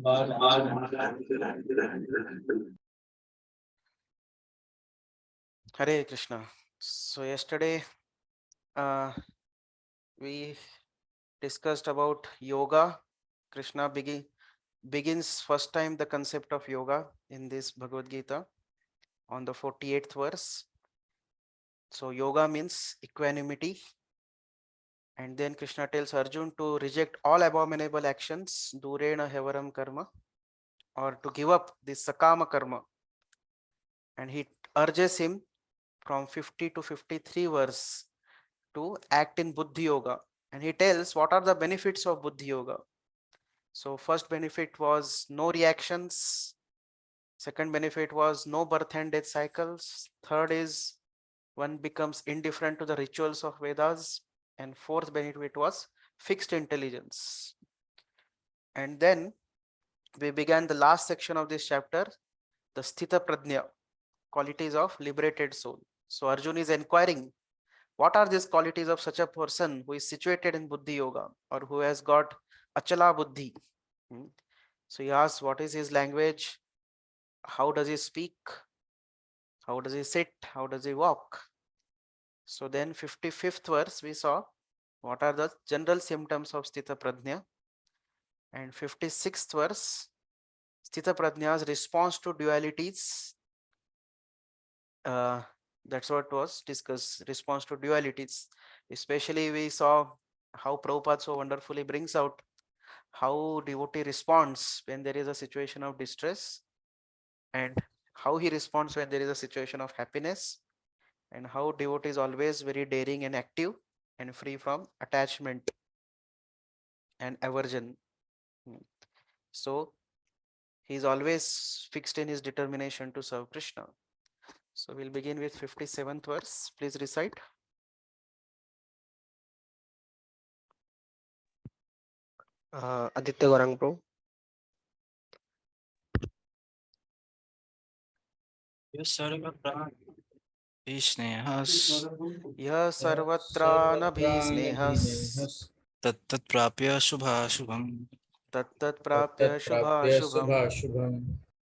Hare Krishna. So yesterday uh, we discussed about yoga. Krishna begins first time the concept of yoga in this Bhagavad Gita on the 48th verse. So yoga means equanimity, and then Krishna tells Arjun to reject all abominable actions, durena hevaram karma, or to give up this sakama karma, and he urges him from 50 to 53 verse to act in Buddhi Yoga. And he tells what are the benefits of Buddhi Yoga. So first benefit was no reactions. Second benefit was no birth and death cycles. Third is one becomes indifferent to the rituals of Vedas. And fourth benefit was fixed intelligence. And then we began the last section of this chapter, the Sthita Prajna, qualities of liberated soul. So Arjun is inquiring, what are these qualities of such a person who is situated in Buddhi Yoga or who has got Achala Buddhi? So he asks, what is his language? How does he speak? How does he sit? How does he walk? So then 55th verse we saw what are the general symptoms of Sthita Prajna. And 56th verse, Sthita Prajna's response to dualities. That's what was discussed, response to dualities. Especially we saw how Prabhupada so wonderfully brings out how devotee responds when there is a situation of distress, and how he responds when there is a situation of happiness, and how devotee is always very daring and active and free from attachment and aversion. So he is always fixed in his determination to serve Krishna. So we'll begin with 57th verse. Please recite. Aditya Gorang Pro. यः सर्वत्रानभिस्नेहस् तत्तत् प्राप्य शुभाशुभम् तत्तत् प्राप्य शुभाशुभम्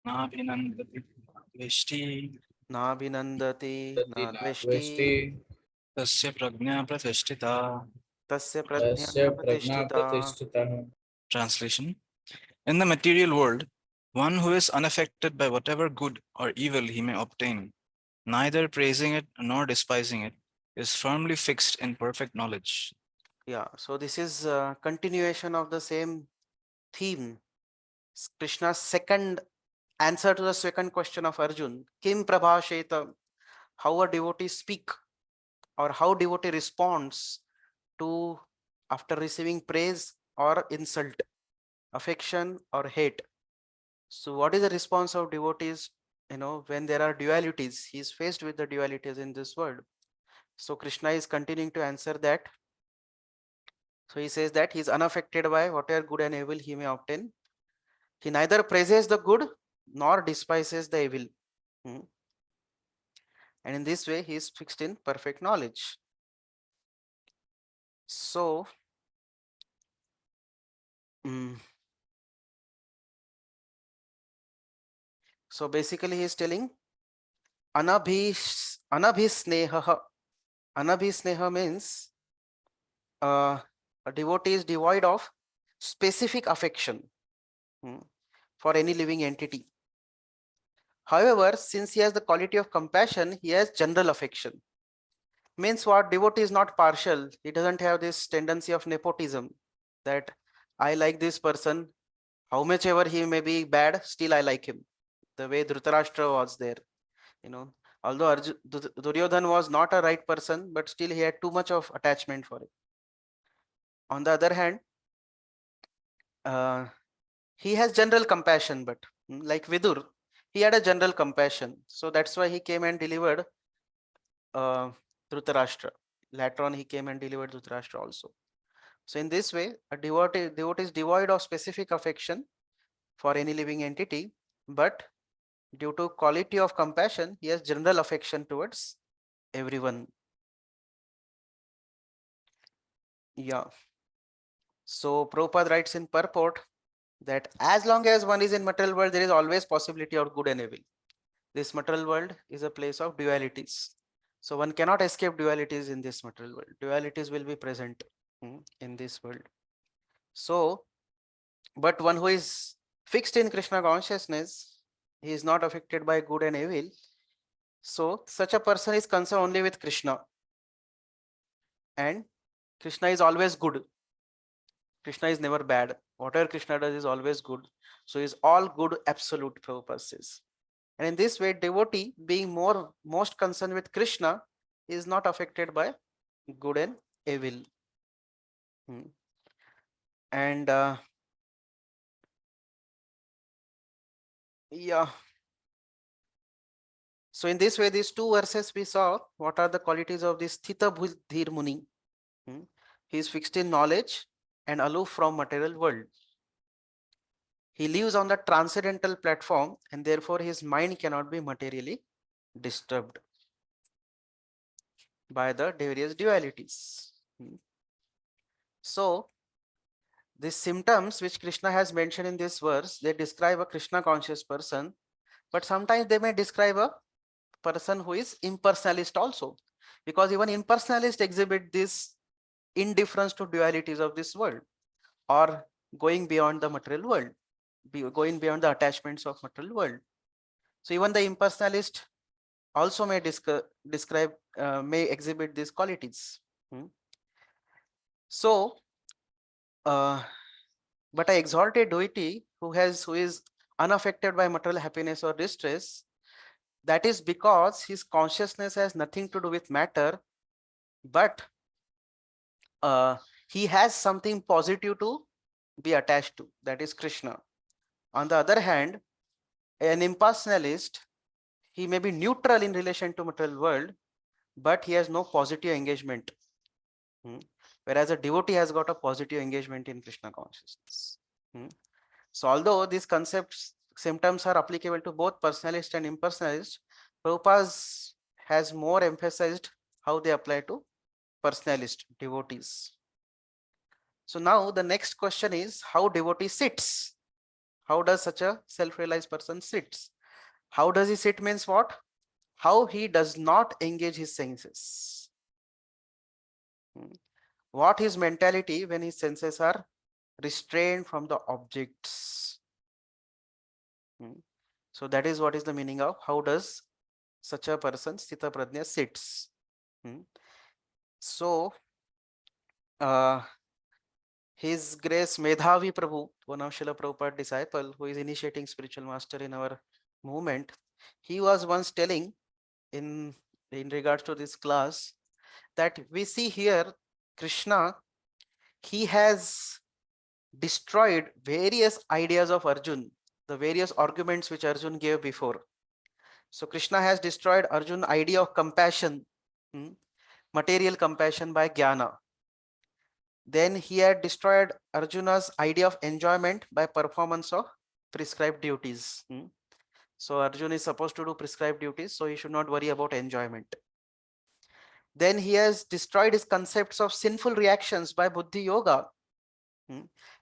नाभिनन्दति द्वेष्टि नाभिनन्दति न द्वेष्टि तस्य प्रज्ञा प्रतिष्ठिता. तस्य प्रज्ञा प्रतिष्ठिता. Translation: in the material world, one who is unaffected by whatever good or evil he may obtain, neither praising it nor despising it, is firmly fixed in perfect knowledge. Yeah, so this is a continuation of the same theme. Krishna's second answer to the second question of Arjun, Kim Prabhasheta, how a devotee speak or how devotee responds to after receiving praise or insult, affection or hate. So what is the response of devotees, when there are dualities? He is faced with the dualities in this world. So Krishna is continuing to answer that. So he says that he is unaffected by whatever good and evil he may obtain. He neither praises the good nor despises the evil. And in this way, he is fixed in perfect knowledge. So, so basically he is telling anabhisneha. Anabhisneha means a devotee is devoid of specific affection for any living entity. However, since he has the quality of compassion, he has general affection. Means what? Devotee is not partial. He doesn't have this tendency of nepotism that I like this person, how much ever he may be bad, still I like him. The way Dhritarashtra was there, although Duryodhan was not a right person, but still he had too much of attachment for it. On the other hand, he has general compassion, but like Vidur, he had a general compassion. So that's why he came and delivered Dhritarashtra. Later on, he came and delivered Dhritarashtra also. So in this way, a devotee is devoid of specific affection for any living entity, but due to quality of compassion, he has general affection towards everyone. Yeah. So Prabhupada writes in purport that as long as one is in material world, there is always possibility of good and evil. This material world is a place of dualities. So one cannot escape dualities in this material world. Dualities will be present in this world. So, but one who is fixed in Krishna consciousness, he is not affected by good and evil. So such a person is concerned only with Krishna. And Krishna is always good. Krishna is never bad. Whatever Krishna does is always good. So is all good absolute, Prabhupada says. And in this way, devotee being most concerned with Krishna is not affected by good and evil. And yeah. So in this way, these two verses we saw what are the qualities of this Sthita Buddhir Muni. He is fixed in knowledge and aloof from material world. He lives on the transcendental platform and therefore his mind cannot be materially disturbed by the various dualities. So these symptoms which Krishna has mentioned in this verse, they describe a Krishna conscious person, but sometimes they may describe a person who is impersonalist also, because even impersonalists exhibit this indifference to dualities of this world or going beyond the material world, going beyond the attachments of material world. So even the impersonalist also may describe, may exhibit these qualities. So, but an exalted deity who is unaffected by material happiness or distress, that is because his consciousness has nothing to do with matter, but he has something positive to be attached to, that is Krishna. On the other hand, an impersonalist, he may be neutral in relation to material world, but he has no positive engagement. Whereas a devotee has got a positive engagement in Krishna consciousness. So although these concepts, symptoms are applicable to both personalist and impersonalist, Prabhupada has more emphasized how they apply to personalist devotees. So now the next question is how devotee sits. How does such a self-realized person sits? How does he sit means what? How he does not engage his senses. What his mentality when his senses are restrained from the objects. So that is what is the meaning of how does such a person Sthita Prajna sits. So His Grace Medhavi Prabhu, one of Srila Prabhupada disciple who is initiating spiritual master in our movement, he was once telling in regards to this class that we see here Krishna, he has destroyed various ideas of Arjun, the various arguments which Arjun gave before. So Krishna has destroyed Arjun's idea of compassion, material compassion by jnana. Then he had destroyed Arjuna's idea of enjoyment by performance of prescribed duties. So Arjuna is supposed to do prescribed duties, so he should not worry about enjoyment. Then he has destroyed his concepts of sinful reactions by Buddhi Yoga,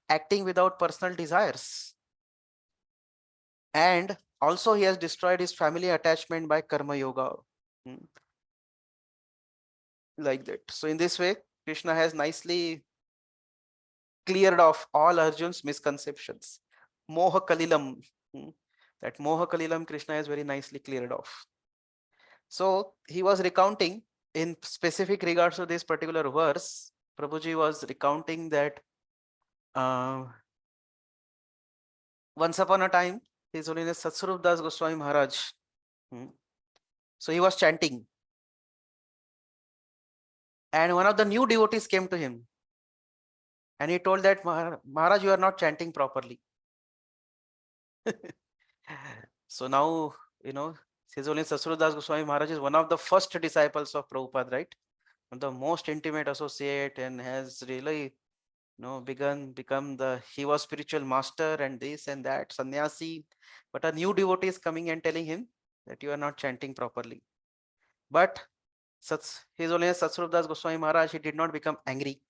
acting without personal desires. And also he has destroyed his family attachment by Karma Yoga. Like that. So in this way, Krishna has nicely cleared off all Arjun's misconceptions. Moha Kalilam. That Moha Kalilam Krishna has very nicely cleared off. So he was recounting in specific regards to this particular verse. Prabhuji was recounting that once upon a time, His Holiness Satsvarup Das Goswami Maharaj. So he was chanting. And one of the new devotees came to him. And he told that, Maharaj, you are not chanting properly. So now, His Holiness Satsvarup Das Goswami Maharaj is one of the first disciples of Prabhupada, right? The most intimate associate, and has really he was spiritual master and this and that, sannyasi. But a new devotee is coming and telling him that you are not chanting properly. But His Holiness Satsvarup Das Goswami Maharaj, he did not become angry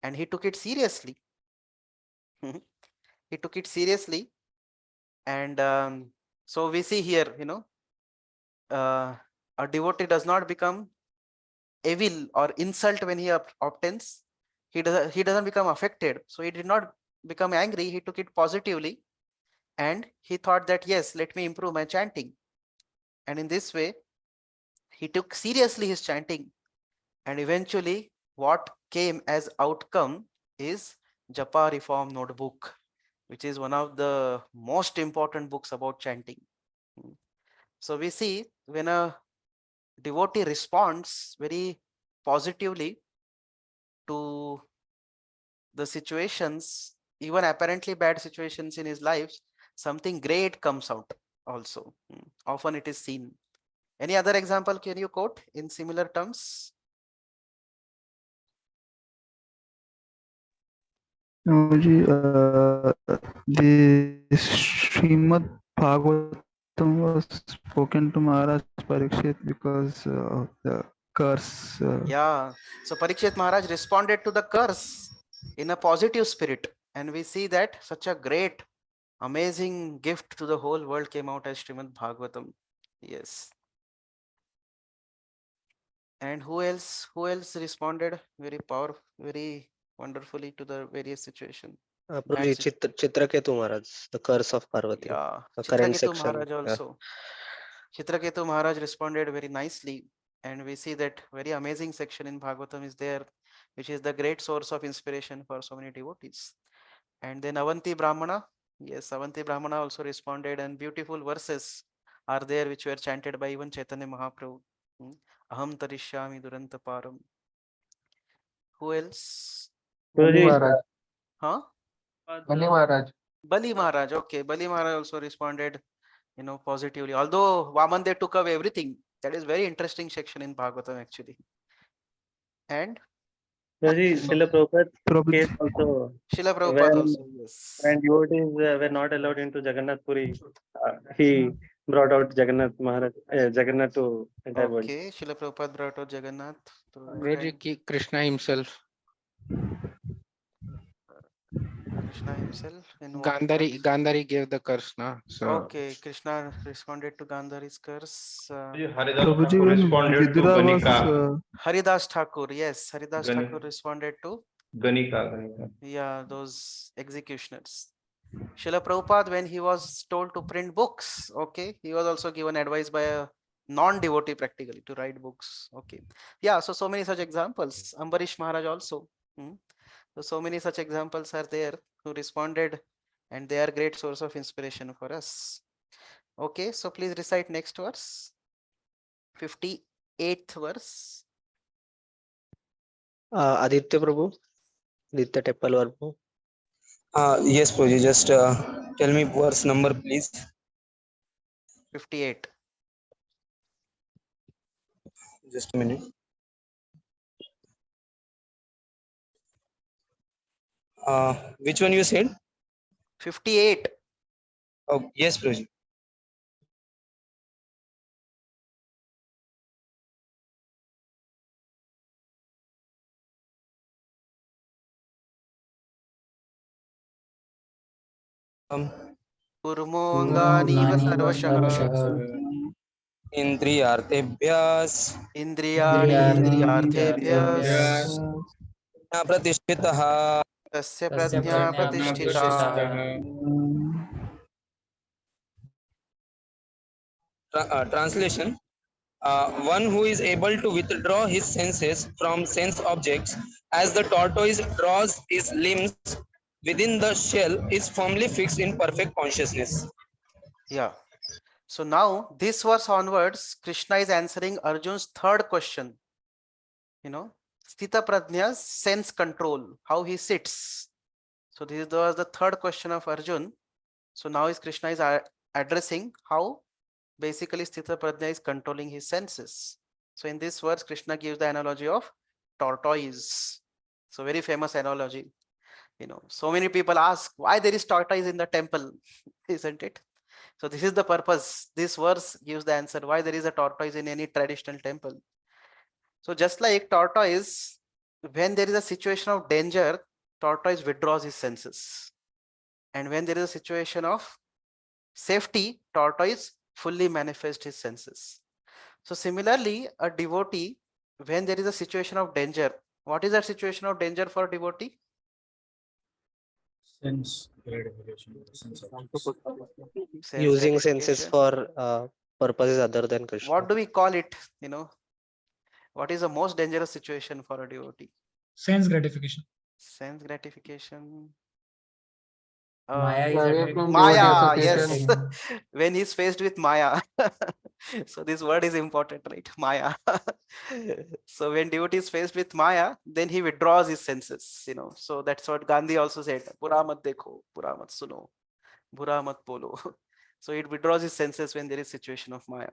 and he took it seriously. He took it seriously. And so we see here, a devotee does not become evil or insult when he obtains. He doesn't become affected. So he did not become angry. He took it positively. And he thought that, yes, let me improve my chanting. And in this way, he took seriously his chanting. And eventually, what came as outcome is Japa Reform Notebook, which is one of the most important books about chanting. So we see when a devotee responds very positively to the situations, even apparently bad situations in his life, something great comes out also. Often it is seen. Any other example can you quote in similar terms? The Srimad Bhagavatam was spoken to Maharaj Parikshit because of the curse. Yeah. So Parikshit Maharaj responded to the curse in a positive spirit. And we see that such a great, amazing gift to the whole world came out as Srimad Bhagavatam. Yes. And who else? Who else responded very powerful, very wonderfully to the various situation? Bad Prabhuji, Chitraketu Maharaj, the curse of Parvati, Yeah. the current Chitraketu section. Maharaj also. Chitraketu Maharaj responded very nicely. And we see that very amazing section in Bhagavatam is there, which is the great source of inspiration for so many devotees. And then Avanti Brahmana. Yes, Avanti Brahmana also responded, and beautiful verses are there which were chanted by even Chaitanya Mahaprabhu. Aham tarishyami duranta param. Who else? Bali Maharaj. Huh? Bali Maharaj. Bali Maharaj. Okay, Bali Maharaj also responded, positively. Although Vaman, they took away everything. That is very interesting section in Bhagavatam actually. And Prabhuji, Srila Prabhupada case Prabhuji. also, Srila Prabhupada when also. Yes. when devotees were not allowed into Jagannath Puri, he brought out Jagannath Maharaj, Jagannath to entire world. Okay, Srila Prabhupada brought out Jagannath. Very Krishna himself. Krishna himself in what Gandhari, terms? Gandhari gave the curse, na? So Okay, Krishna responded to Gandhari's curse. Haridas Prabhuji, Thakur when responded to Vidura was Ganika. Haridas Thakur, yes, Haridas Gan- Thakur responded to, Ganika. yeah, those executioners. Srila Prabhupada, when he was told to print books, okay, he was also given advice by a non-devotee practically to write books. Okay, yeah, so many such examples. Ambarish Maharaj also. So many such examples are there who responded, and they are great source of inspiration for us. Okay, so please recite next verse. 58th verse. Aditya Prabhu, Aditya Teppal Prabhu. Yes, Prabhuji, just tell me verse number, please. 58. Just a minute. Which one you said? 58. Oh, yes, Prabhuji. Kurmonganiva sarvashah. Indriyartebhyas Indriyani indriyarthebhyas. प्रतिष्ठितः Tasya prajna pratishtita. Translation. One who is able to withdraw his senses from sense objects as the tortoise draws his limbs within the shell is firmly fixed in perfect consciousness. Yeah. So now this verse onwards, Krishna is answering Arjun's third question. Sthita Prajna's sense control, how he sits. So this was the third question of Arjun. So now Krishna is addressing how basically Sthita Prajna is controlling his senses. So in this verse, Krishna gives the analogy of tortoise. So very famous analogy. So many people ask why there is tortoise in the temple, isn't it? So this is the purpose. This verse gives the answer why there is a tortoise in any traditional temple. So just like tortoise, when there is a situation of danger, tortoise withdraws his senses. And when there is a situation of safety, tortoise fully manifests his senses. So similarly, a devotee, when there is a situation of danger, what is that situation of danger for a devotee? Sense gratification, sense objects. Sense Using senses gratification. for purposes other than What Krishna. do we call it? What is the most dangerous situation for a devotee? Sense gratification. Sense gratification. Maya is Away attracted from to devotee Maya, the yes. association. When he's faced with Maya. So this word is important, right? Maya. So when devotee is faced with Maya, then he withdraws his senses, So that's what Gandhi also said. Pura mat dekho, pura mat suno, bura mat bolo. So it withdraws his senses when there is situation of Maya.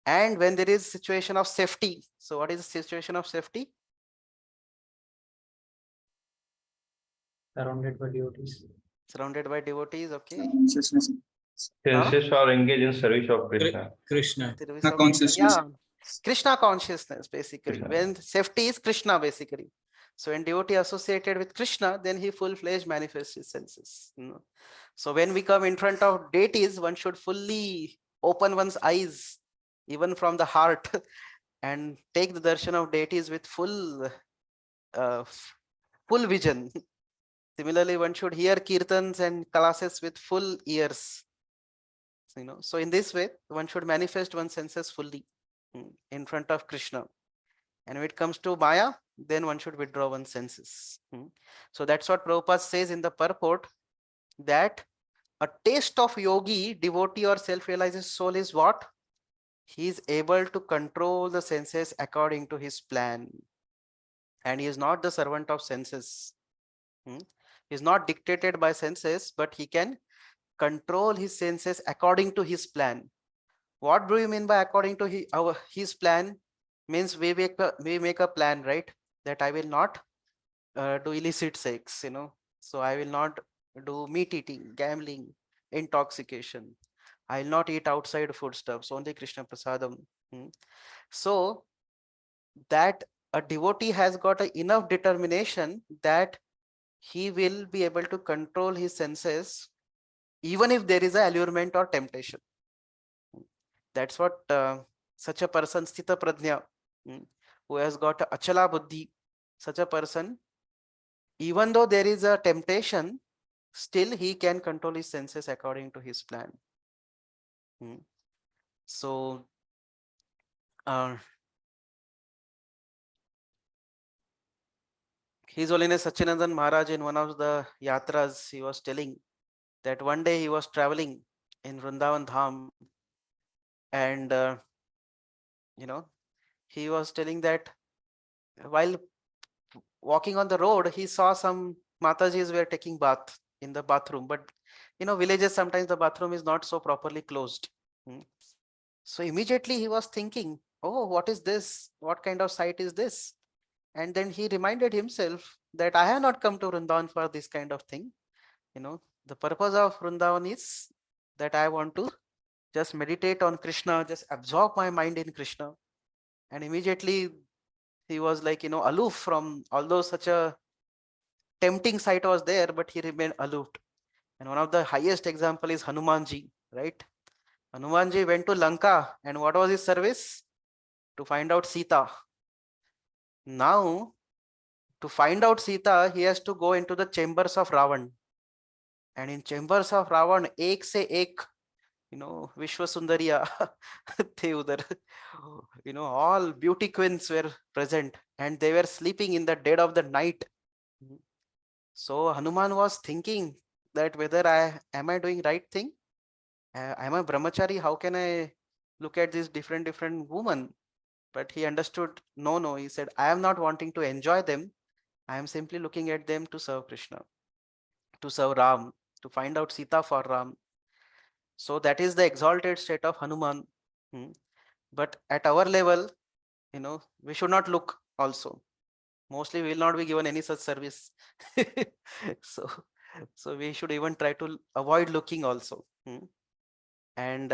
And when there is situation of safety. So what is the situation of safety? surrounded by devotees. Surrounded by devotees, okay. Senses are engaged in service of Krishna. Krishna. Service of Krishna. Yeah, Krishna consciousness basically. Krishna. When safety is Krishna basically. So when devotee associated with Krishna, then he full-fledged manifests his senses. So when we come in front of deities, one should fully open one's eyes, even from the heart, and take the darshan of deities with full vision. Similarly, one should hear kirtans and classes with full ears. So in this way, one should manifest one's senses fully in front of Krishna. And when it comes to Maya, then one should withdraw one's senses. So that's what Prabhupada says in the purport, that a taste of yogi, devotee or self-realized soul is what? He is able to control the senses according to his plan. And he is not the servant of senses. He is not dictated by senses, but he can control his senses according to his plan. What do you mean by according to his plan? Means we make a plan, right? That I will not do illicit sex, So I will not do meat eating, gambling, intoxication. I will not eat outside foodstuffs, only Krishna Prasadam. So that a devotee has got enough determination that he will be able to control his senses even if there is a allurement or temptation. That's what such a person, Sthita Prajna, who has got Achala Buddhi, such a person, even though there is a temptation, still he can control his senses according to his plan. So, His Holiness Sachinandan Maharaj, in one of the yatras, he was telling that one day he was traveling in Vrindavan Dham, and he was telling that while walking on the road, he saw some Matajis were taking bath in the bathroom, but villages, sometimes the bathroom is not so properly closed. So immediately he was thinking, oh, what is this? What kind of sight is this? And then he reminded himself that I have not come to Vrindavan for this kind of thing. The purpose of Vrindavan is that I want to just meditate on Krishna, just absorb my mind in Krishna. And immediately he was like, aloof from, although such a tempting sight was there, but he remained aloof. And one of the highest example is Hanumanji, right? Hanumanji went to Lanka, and what was his service? To find out Sita. Now, to find out Sita, he has to go into the chambers of Ravan. And in chambers of Ravan, ek se ek, Vishwa Sundariya, the udar, all beauty queens were present, and they were sleeping in the dead of the night. So Hanuman was thinking that whether am I doing right thing? I'm a brahmachari. How can I look at these different women? But he understood, no. He said, I am not wanting to enjoy them. I am simply looking at them to serve Krishna, to serve Ram, to find out Sita for Ram. So that is the exalted state of Hanuman. But at our level, we should not look also. Mostly we will not be given any such service. So we should even try to avoid looking also. And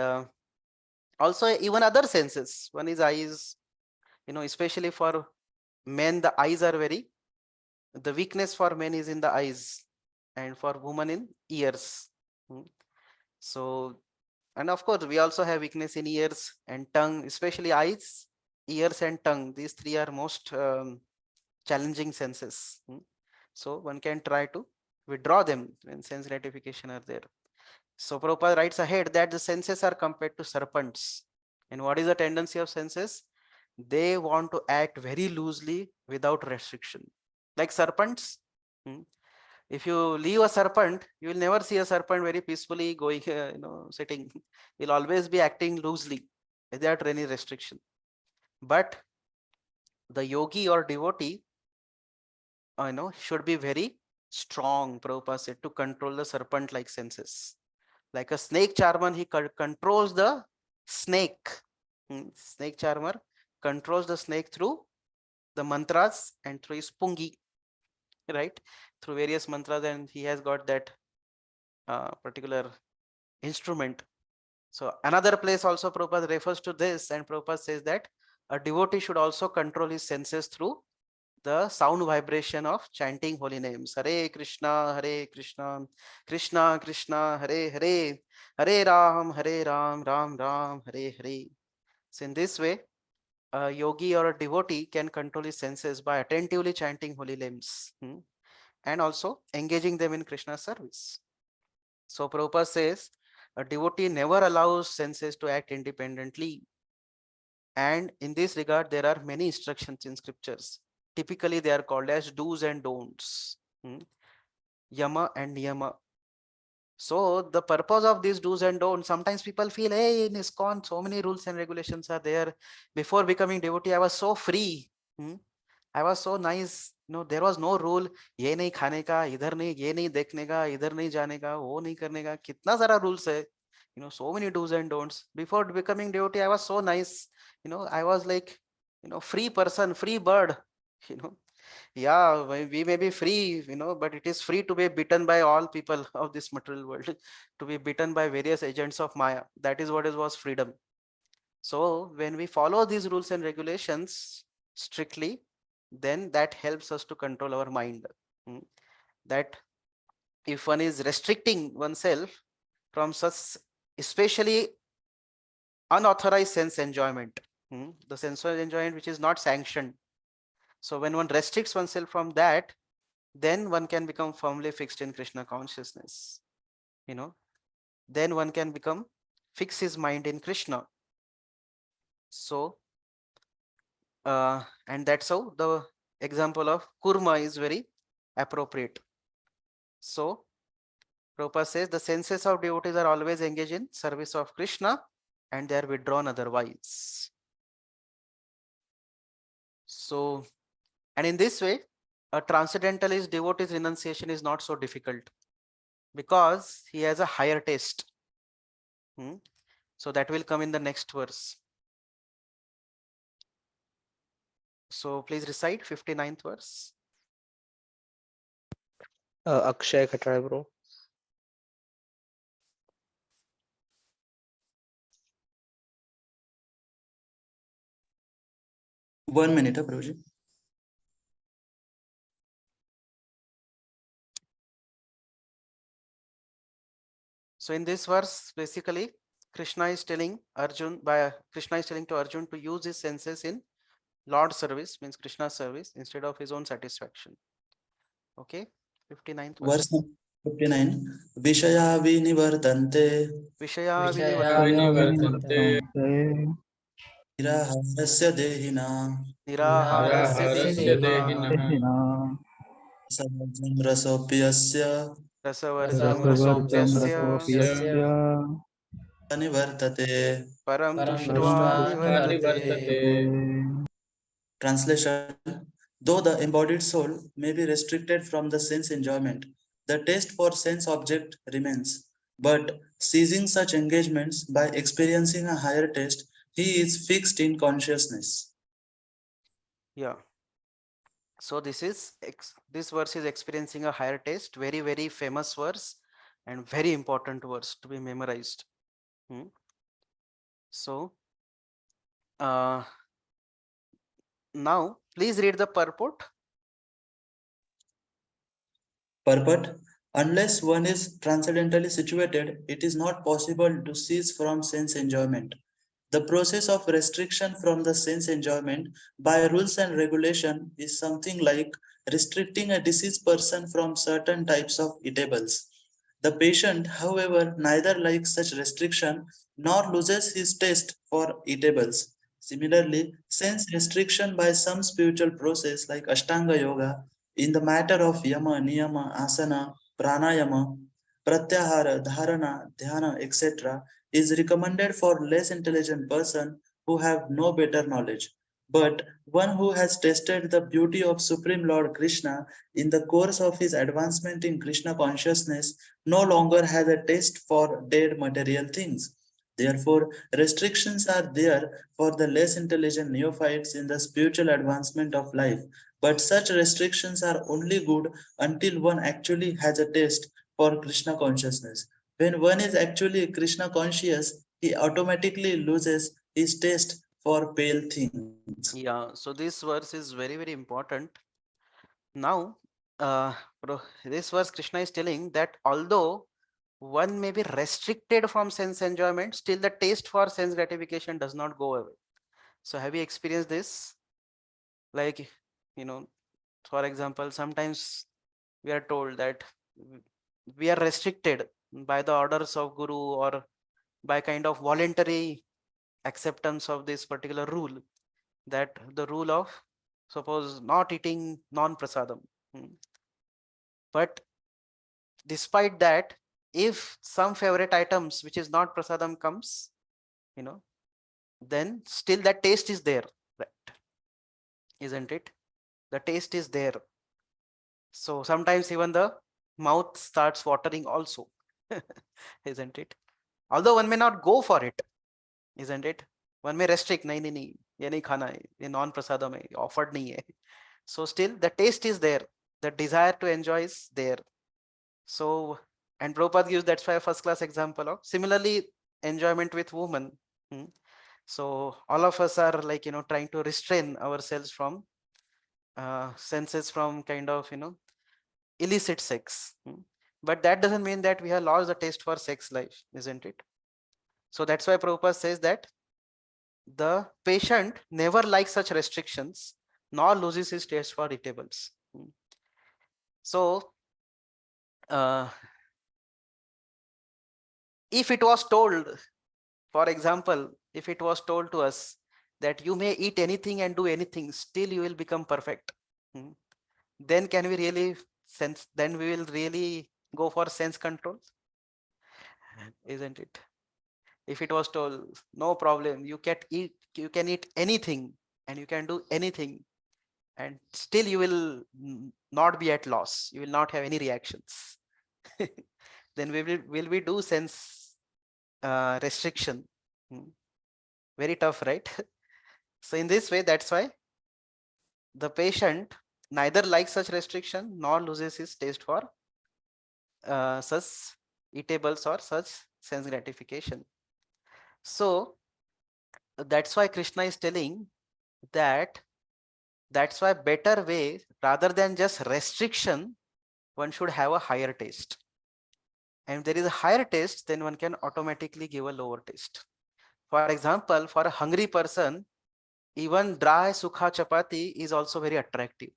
also even other senses. One is eyes, especially for men, the eyes are the weakness for men is in the eyes. and for women in ears. So, and of course, we also have weakness in ears and tongue, especially eyes, ears, and tongue. These three are most challenging senses. So, one can try to withdraw them when sense gratification are there. So, Prabhupada writes ahead that the senses are compared to serpents. And what is the tendency of senses? They want to act very loosely without restriction. Like serpents, if you leave a serpent, you will never see a serpent very peacefully going, sitting. He'll always be acting loosely without any restriction. But the yogi or devotee, should be very strong, Prabhupada said, to control the serpent-like senses. Like a snake charmer, he controls the snake. Snake charmer controls the snake through the mantras and through his pungi, right? Through various mantras, and he has got that particular instrument. So another place also Prabhupada refers to this, and Prabhupada says that a devotee should also control his senses through the sound vibration of chanting holy names. Hare Krishna, Krishna Krishna, Hare Hare, Hare Ram, Ram Ram, Hare Hare. So in this way, a yogi or a devotee can control his senses by attentively chanting holy names and also engaging them in Krishna's service. So Prabhupada says a devotee never allows senses to act independently. And in this regard, there are many instructions in scriptures. Typically, they are called as do's and don'ts, yama and niyama. So the purpose of these do's and don'ts, sometimes people feel, hey, in ISKCON, so many rules and regulations are there. Before becoming devotee, I was so free. I was so nice. There was no rule. ये नहीं खाने का, इधर नहीं, ये नहीं देखने का, इधर नहीं जाने का, वो नहीं करने का. कितना सारा rules है. So many do's and don'ts. Before becoming devotee, I was so nice. I was like, free person, free bird. Yeah, we may be free, but it is free to be bitten by all people of this material world, to be bitten by various agents of Maya. That is what was freedom. So when we follow these rules and regulations strictly, then that helps us to control our mind. That if one is restricting oneself from such especially unauthorized sense enjoyment, the sensual enjoyment which is not sanctioned. So when one restricts oneself from that, then one can become firmly fixed in Krishna consciousness. Then one can fix his mind in Krishna. So, and that's how the example of kurma is very appropriate. So, Prabhupada says the senses of devotees are always engaged in service of Krishna and they are withdrawn otherwise. So, and in this way, a transcendentalist devotee's renunciation is not so difficult because he has a higher taste. So that will come in the next verse. So please recite 59th verse. Akshay Khatrai, bro. One minute, Prabhuji. So in this verse, basically, Krishna is telling to Arjun to use his senses in Lord service, means Krishna's service, instead of his own satisfaction. Okay, 59th verse. Verse 59. Vishaya vinivartante. Vishaya Vinivartante. Niraharasya dehina. Niraharasya Niraharasya dehina. dehina. Samajam rasopyasya. Rasavarjam रसवर्जं rasopyasya. रसोऽप्यस्य Nivartate. Param Param drishtva drishtva nivartate. nivartate. Translation. Though the embodied soul may be restricted from the sense enjoyment, the taste for sense object remains. But ceasing such engagements by experiencing a higher taste, he is fixed in consciousness. Yeah. So this verse is experiencing a higher taste. Very, very famous verse and very important verse to be memorized. So now please read the purport. Purport. Unless one is transcendentally situated, it is not possible to cease from sense enjoyment. The process of restriction from the sense enjoyment by rules and regulation is something like restricting a diseased person from certain types of eatables. The patient, however, neither likes such restriction nor loses his taste for eatables. Similarly, sense restriction by some spiritual process like Ashtanga Yoga in the matter of Yama, Niyama, Asana, Pranayama, Pratyahara, Dharana, Dhyana, etc. is recommended for less intelligent person who have no better knowledge. But one who has tasted the beauty of Supreme Lord Krishna in the course of his advancement in Krishna consciousness no longer has a taste for dead material things. Therefore, restrictions are there for the less intelligent neophytes in the spiritual advancement of life. But such restrictions are only good until one actually has a taste for Krishna consciousness. When one is actually Krishna conscious, he automatically loses his taste for pale things. Yeah, so this verse is very, very important. Now, this verse Krishna is telling that although one may be restricted from sense enjoyment, still the taste for sense gratification does not go away. So have you experienced this? Like, you know, for example, sometimes we are told that we are restricted by the orders of Guru or by kind of voluntary acceptance of this particular rule, that the rule of suppose not eating non-prasadam. But despite that, if some favorite items which is not prasadam comes, then still that taste is there, right? Isn't it? The taste is there. So sometimes even the mouth starts watering also, isn't it? Although one may not go for it, isn't it? One may restrict, nahi nahi nahi, ye nahi khana hai, ye non prasadam hai, offered nahi hai. So still the taste is there, the desire to enjoy is there. So, and Prabhupada gives that's why a first class example of similarly enjoyment with women. So all of us are like, trying to restrain ourselves from senses from kind of, illicit sex. But that doesn't mean that we have lost the taste for sex life, isn't it? So that's why Prabhupada says that the patient never likes such restrictions nor loses his taste for eatables. So if it was told, for example, if it was told to us that you may eat anything and do anything, still you will become perfect, then can we really sense, then we will really go for sense control, isn't it? If it was told no problem, you can eat anything and you can do anything and still you will not be at loss, you will not have any reactions, then will we do sense restriction? Very tough, right? So in this way, that's why the patient neither likes such restriction nor loses his taste for such eatables or such sense gratification. So that's why Krishna is telling that that's why better way rather than just restriction, one should have a higher taste. And if there is a higher taste, then one can automatically give a lower taste. For example, for a hungry person, even dry sukha chapati is also very attractive.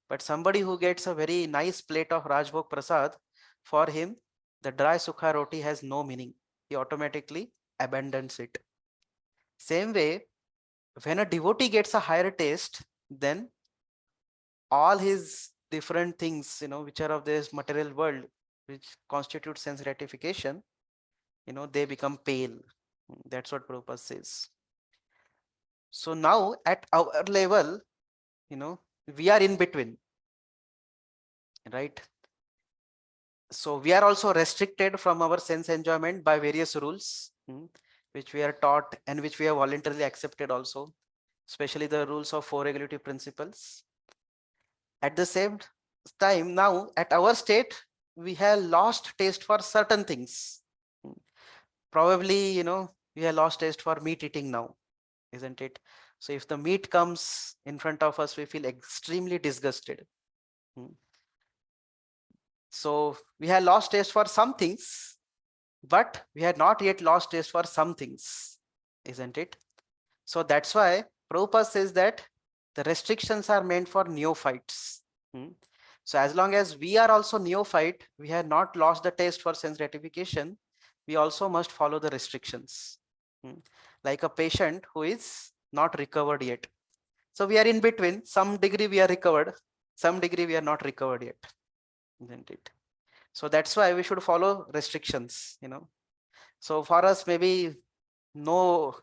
But somebody who gets a very nice plate of Rajbhog Prasad, for him, the dry sukha roti has no meaning. He automatically abandons it. Same way, when a devotee gets a higher taste, then all his different things, which are of this material world, which constitute sense gratification, they become pale. That's what Prabhupada says. So now at our level, we are in between, right? So we are also restricted from our sense enjoyment by various rules, which we are taught and which we have voluntarily accepted also, especially the rules of four regulative principles. At the same time, now at our state, we have lost taste for certain things. Probably, we have lost taste for meat eating now, isn't it? So if the meat comes in front of us, we feel extremely disgusted. So we had lost taste for some things, but we had not yet lost taste for some things, isn't it? So that's why Prabhupada says that the restrictions are meant for neophytes. So as long as we are also neophyte, we have not lost the taste for sense gratification, we also must follow the restrictions. Like a patient who is not recovered yet. So we are in between, some degree we are recovered, some degree we are not recovered yet, isn't it? So that's why we should follow restrictions, So for us, maybe no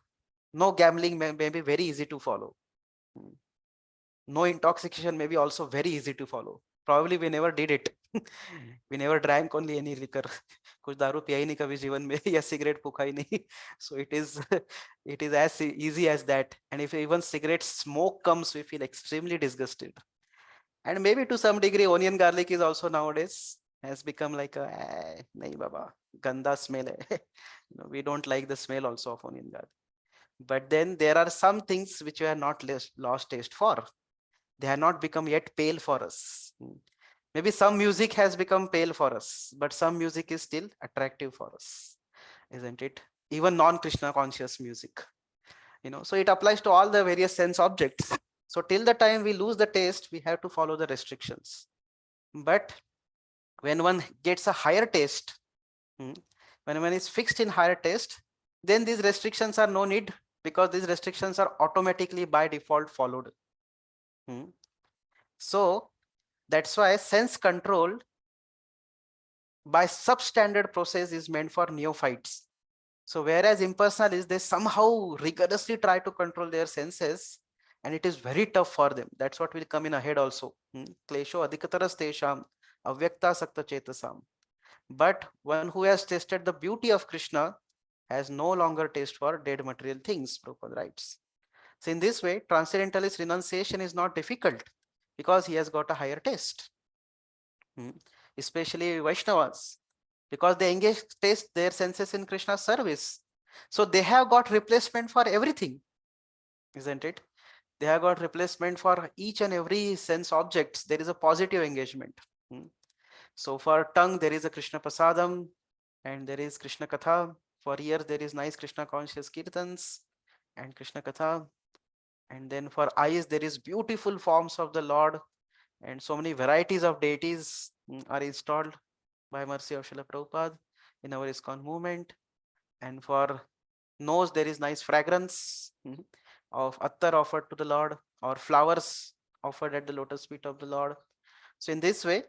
gambling may be very easy to follow. No intoxication may be also very easy to follow. Probably we never did it. We never drank only any liquor. कुछ दारू पिया ही नहीं कभी जीवन में या cigarette फूका ही नहीं. So it is as easy as that. And if even cigarette smoke comes, we feel extremely disgusted. And maybe to some degree, onion garlic is also nowadays has become like a nahi baba, ganda smell hai. We don't like the smell also of onion garlic. But then there are some things which we have not lost taste for. They have not become yet pale for us. Maybe some music has become pale for us, but some music is still attractive for us, isn't it? Even non-Krishna conscious music, so it applies to all the various sense objects. So till the time we lose the taste, we have to follow the restrictions. But when one gets a higher taste, when one is fixed in higher taste, then these restrictions are no need, because these restrictions are automatically by default followed. So that's why sense control by substandard process is meant for neophytes. So whereas impersonalists, they somehow rigorously try to control their senses, and it is very tough for them. That's what will come in ahead also. Klesho adhikataras tesham avyakta sakta chetasam. But one who has tasted the beauty of Krishna has no longer taste for dead material things, Prabhupada writes. So in this way, transcendentalist renunciation is not difficult because he has got a higher taste. Especially Vaishnavas, because they engage taste their senses in Krishna's service. So they have got replacement for everything, isn't it? They have got replacement for each and every sense objects. There is a positive engagement. So for tongue, there is a Krishna Prasadam and there is Krishna Katha. For ears, there is nice Krishna conscious kirtans and Krishna Katha. And then for eyes, there is beautiful forms of the Lord, and so many varieties of deities are installed by mercy of Srila Prabhupada in our ISKCON movement. And for nose, there is nice fragrance of attar offered to the Lord, or flowers offered at the lotus feet of the Lord. So in this way,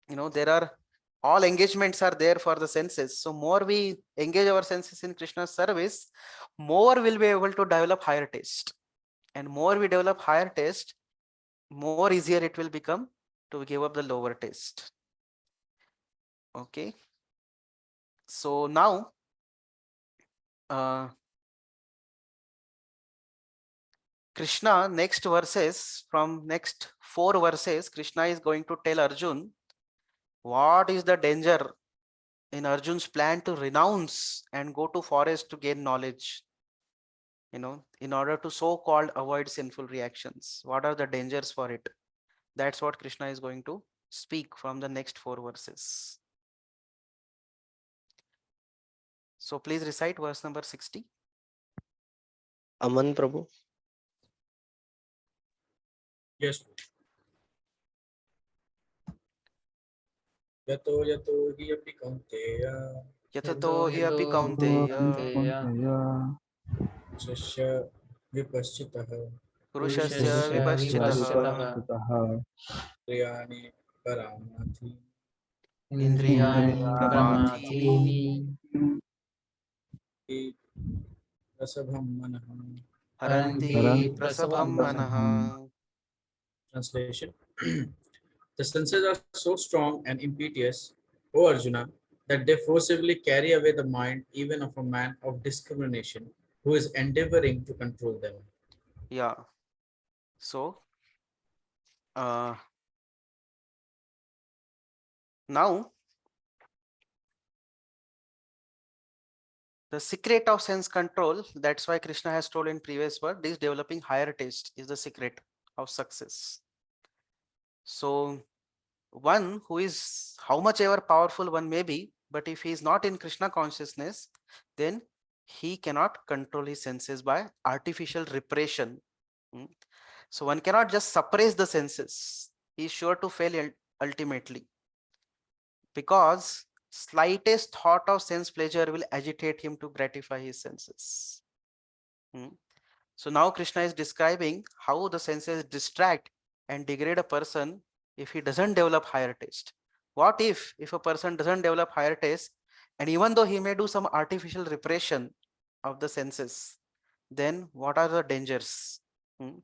there are all engagements are there for the senses. So more we engage our senses in Krishna's service, more we'll be able to develop higher taste. And more we develop higher taste, more easier it will become to give up the lower taste. Okay. So now, Krishna, next verses, from next 4 verses, Krishna is going to tell Arjun what is the danger in Arjun's plan to renounce and go to forest to gain knowledge, in order to so-called avoid sinful reactions. What are the dangers for it? That's what Krishna is going to speak from the next 4 verses. So please recite verse number 60. Aman Prabhu. Yes. Yato yato hi api kaunteya Yatato hi api kaunteya Shashya vipaschitah purushasya vipaschitah Priyani paramathi indriyani Indriyani paramathini Prasabham manah. haranti prasabham manah. Translation. The senses are so strong and impetuous, O Arjuna, that they forcibly carry away the mind even of a man of discrimination who is endeavoring to control them. Yeah. So now the secret of sense control, that's why Krishna has told in previous word, is developing higher taste is the secret of success. So one who is how much ever powerful one may be, but if he is not in Krishna consciousness, then he cannot control his senses by artificial repression. Mm. So one cannot just suppress the senses. He is sure to fail ultimately, because slightest thought of sense pleasure will agitate him to gratify his senses. Mm. So now Krishna is describing how the senses distract and degrade a person if he doesn't develop higher taste. What if a person doesn't develop higher taste, and even though he may do some artificial repression of the senses, then what are the dangers?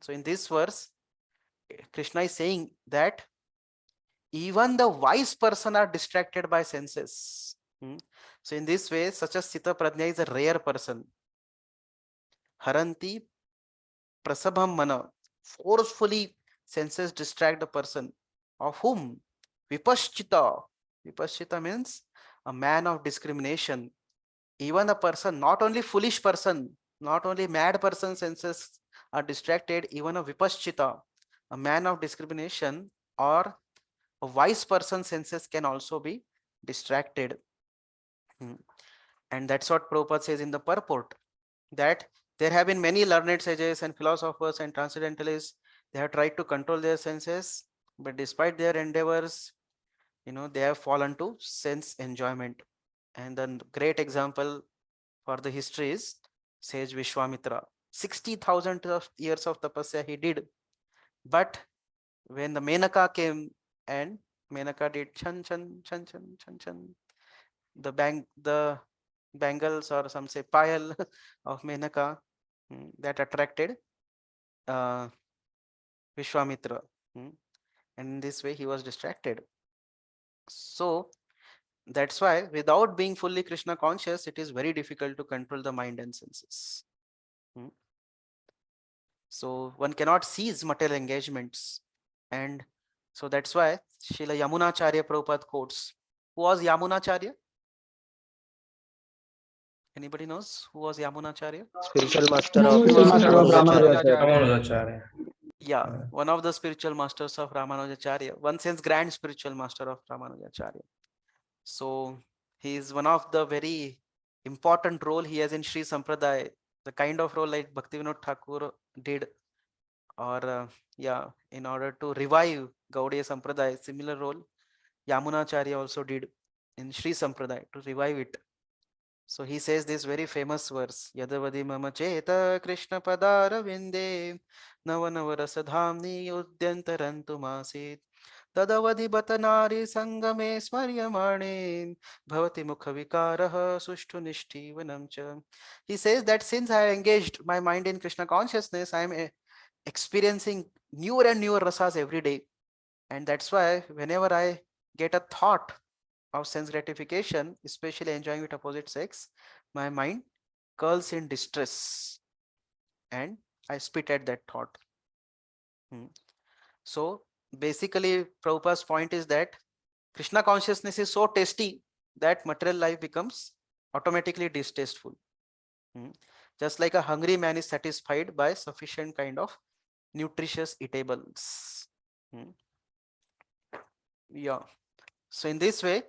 So in this verse, Krishna is saying that even the wise person are distracted by senses. So in this way, such a Sita Prajna is a rare person. Haranti Prasabham Mana, forcefully senses distract the person. Of whom? Vipaschita. Vipaschita means a man of discrimination. Even a person, not only foolish person, not only mad person senses are distracted, even a Vipaschita, a man of discrimination, or a wise person senses can also be distracted. And that's what Prabhupada says in the purport, that there have been many learned sages and philosophers and transcendentalists. They have tried to control their senses, but despite their endeavors, they have fallen to sense enjoyment. And the great example for the history is sage Vishwamitra. 60,000 years of tapasya he did, but when the Menaka came and Menaka did chan chan chan chan chan chan, the bangles, or some say payal of Menaka, that attracted Vishwamitra, and in this way he was distracted. So that's why without being fully Krishna conscious, it is very difficult to control the mind and senses. So one cannot seize material engagements, and so that's why Srila Yamunacharya Prabhupada quotes. Who was Yamunacharya? Anybody knows who was Yamunacharya? Spiritual master of Ramanujacharya. Yeah, one of the spiritual masters of Ramanujacharya, one sense grand spiritual master of Ramanujacharya. So he is one of the very important role he has in Sri Sampradaya, the kind of role like Bhaktivinoda Thakur did, or in order to revive Gaudiya Sampradaya, similar role Yamunacharya also did in Sri Sampradaya to revive it. So he says this very famous verse, Yadavadi mama cheta Krishna padara vinde navanavarasadhamni udyantarantu masit tadavadi batanari sangame smaryamane bhavati mukha vikaraha sushtu nishtivanam cha. He says that since I have engaged my mind in Krishna consciousness, I am experiencing newer and newer rasas every day. And that's why whenever I get a thought of sense gratification, especially enjoying with opposite sex, my mind curls in distress and I spit at that thought. So basically, Prabhupada's point is that Krishna consciousness is so tasty that material life becomes automatically distasteful. Just like a hungry man is satisfied by sufficient kind of nutritious eatables. Yeah. So in this way,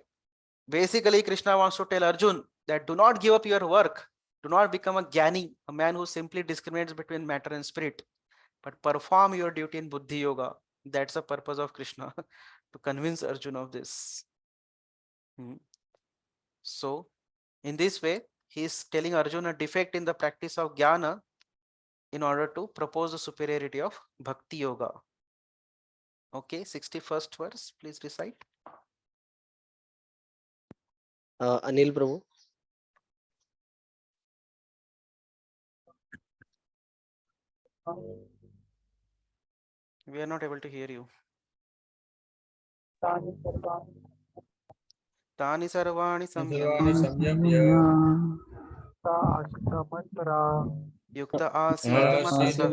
basically Krishna wants to tell Arjun that do not give up your work. Do not become a jnani, a man who simply discriminates between matter and spirit, but perform your duty in Buddhi Yoga. That's the purpose of Krishna, to convince Arjun of this. So in this way, he is telling Arjun a defect in the practice of jnana in order to propose the superiority of Bhakti Yoga. Okay, 61st verse, please recite. Anil Prabhu. We are not able to hear you. Tani sarvani samyamya yukta asit manasah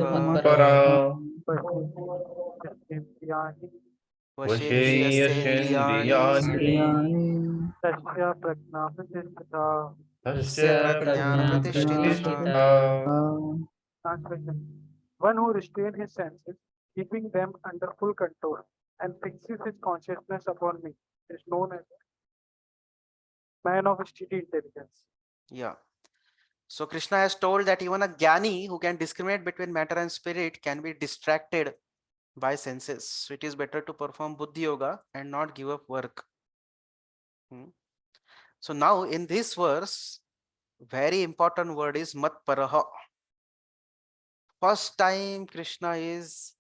vashe tasya prajna pratishtita. Translation. One who restrains his senses, keeping them under full control, and fixes his consciousness upon me is known as a man of steady intelligence. Yeah. So Krishna has told that even a jnani who can discriminate between matter and spirit can be distracted by senses. So it is better to perform buddhi yoga and not give up work. So now in this verse, very important word is mat paraha. First time Krishna is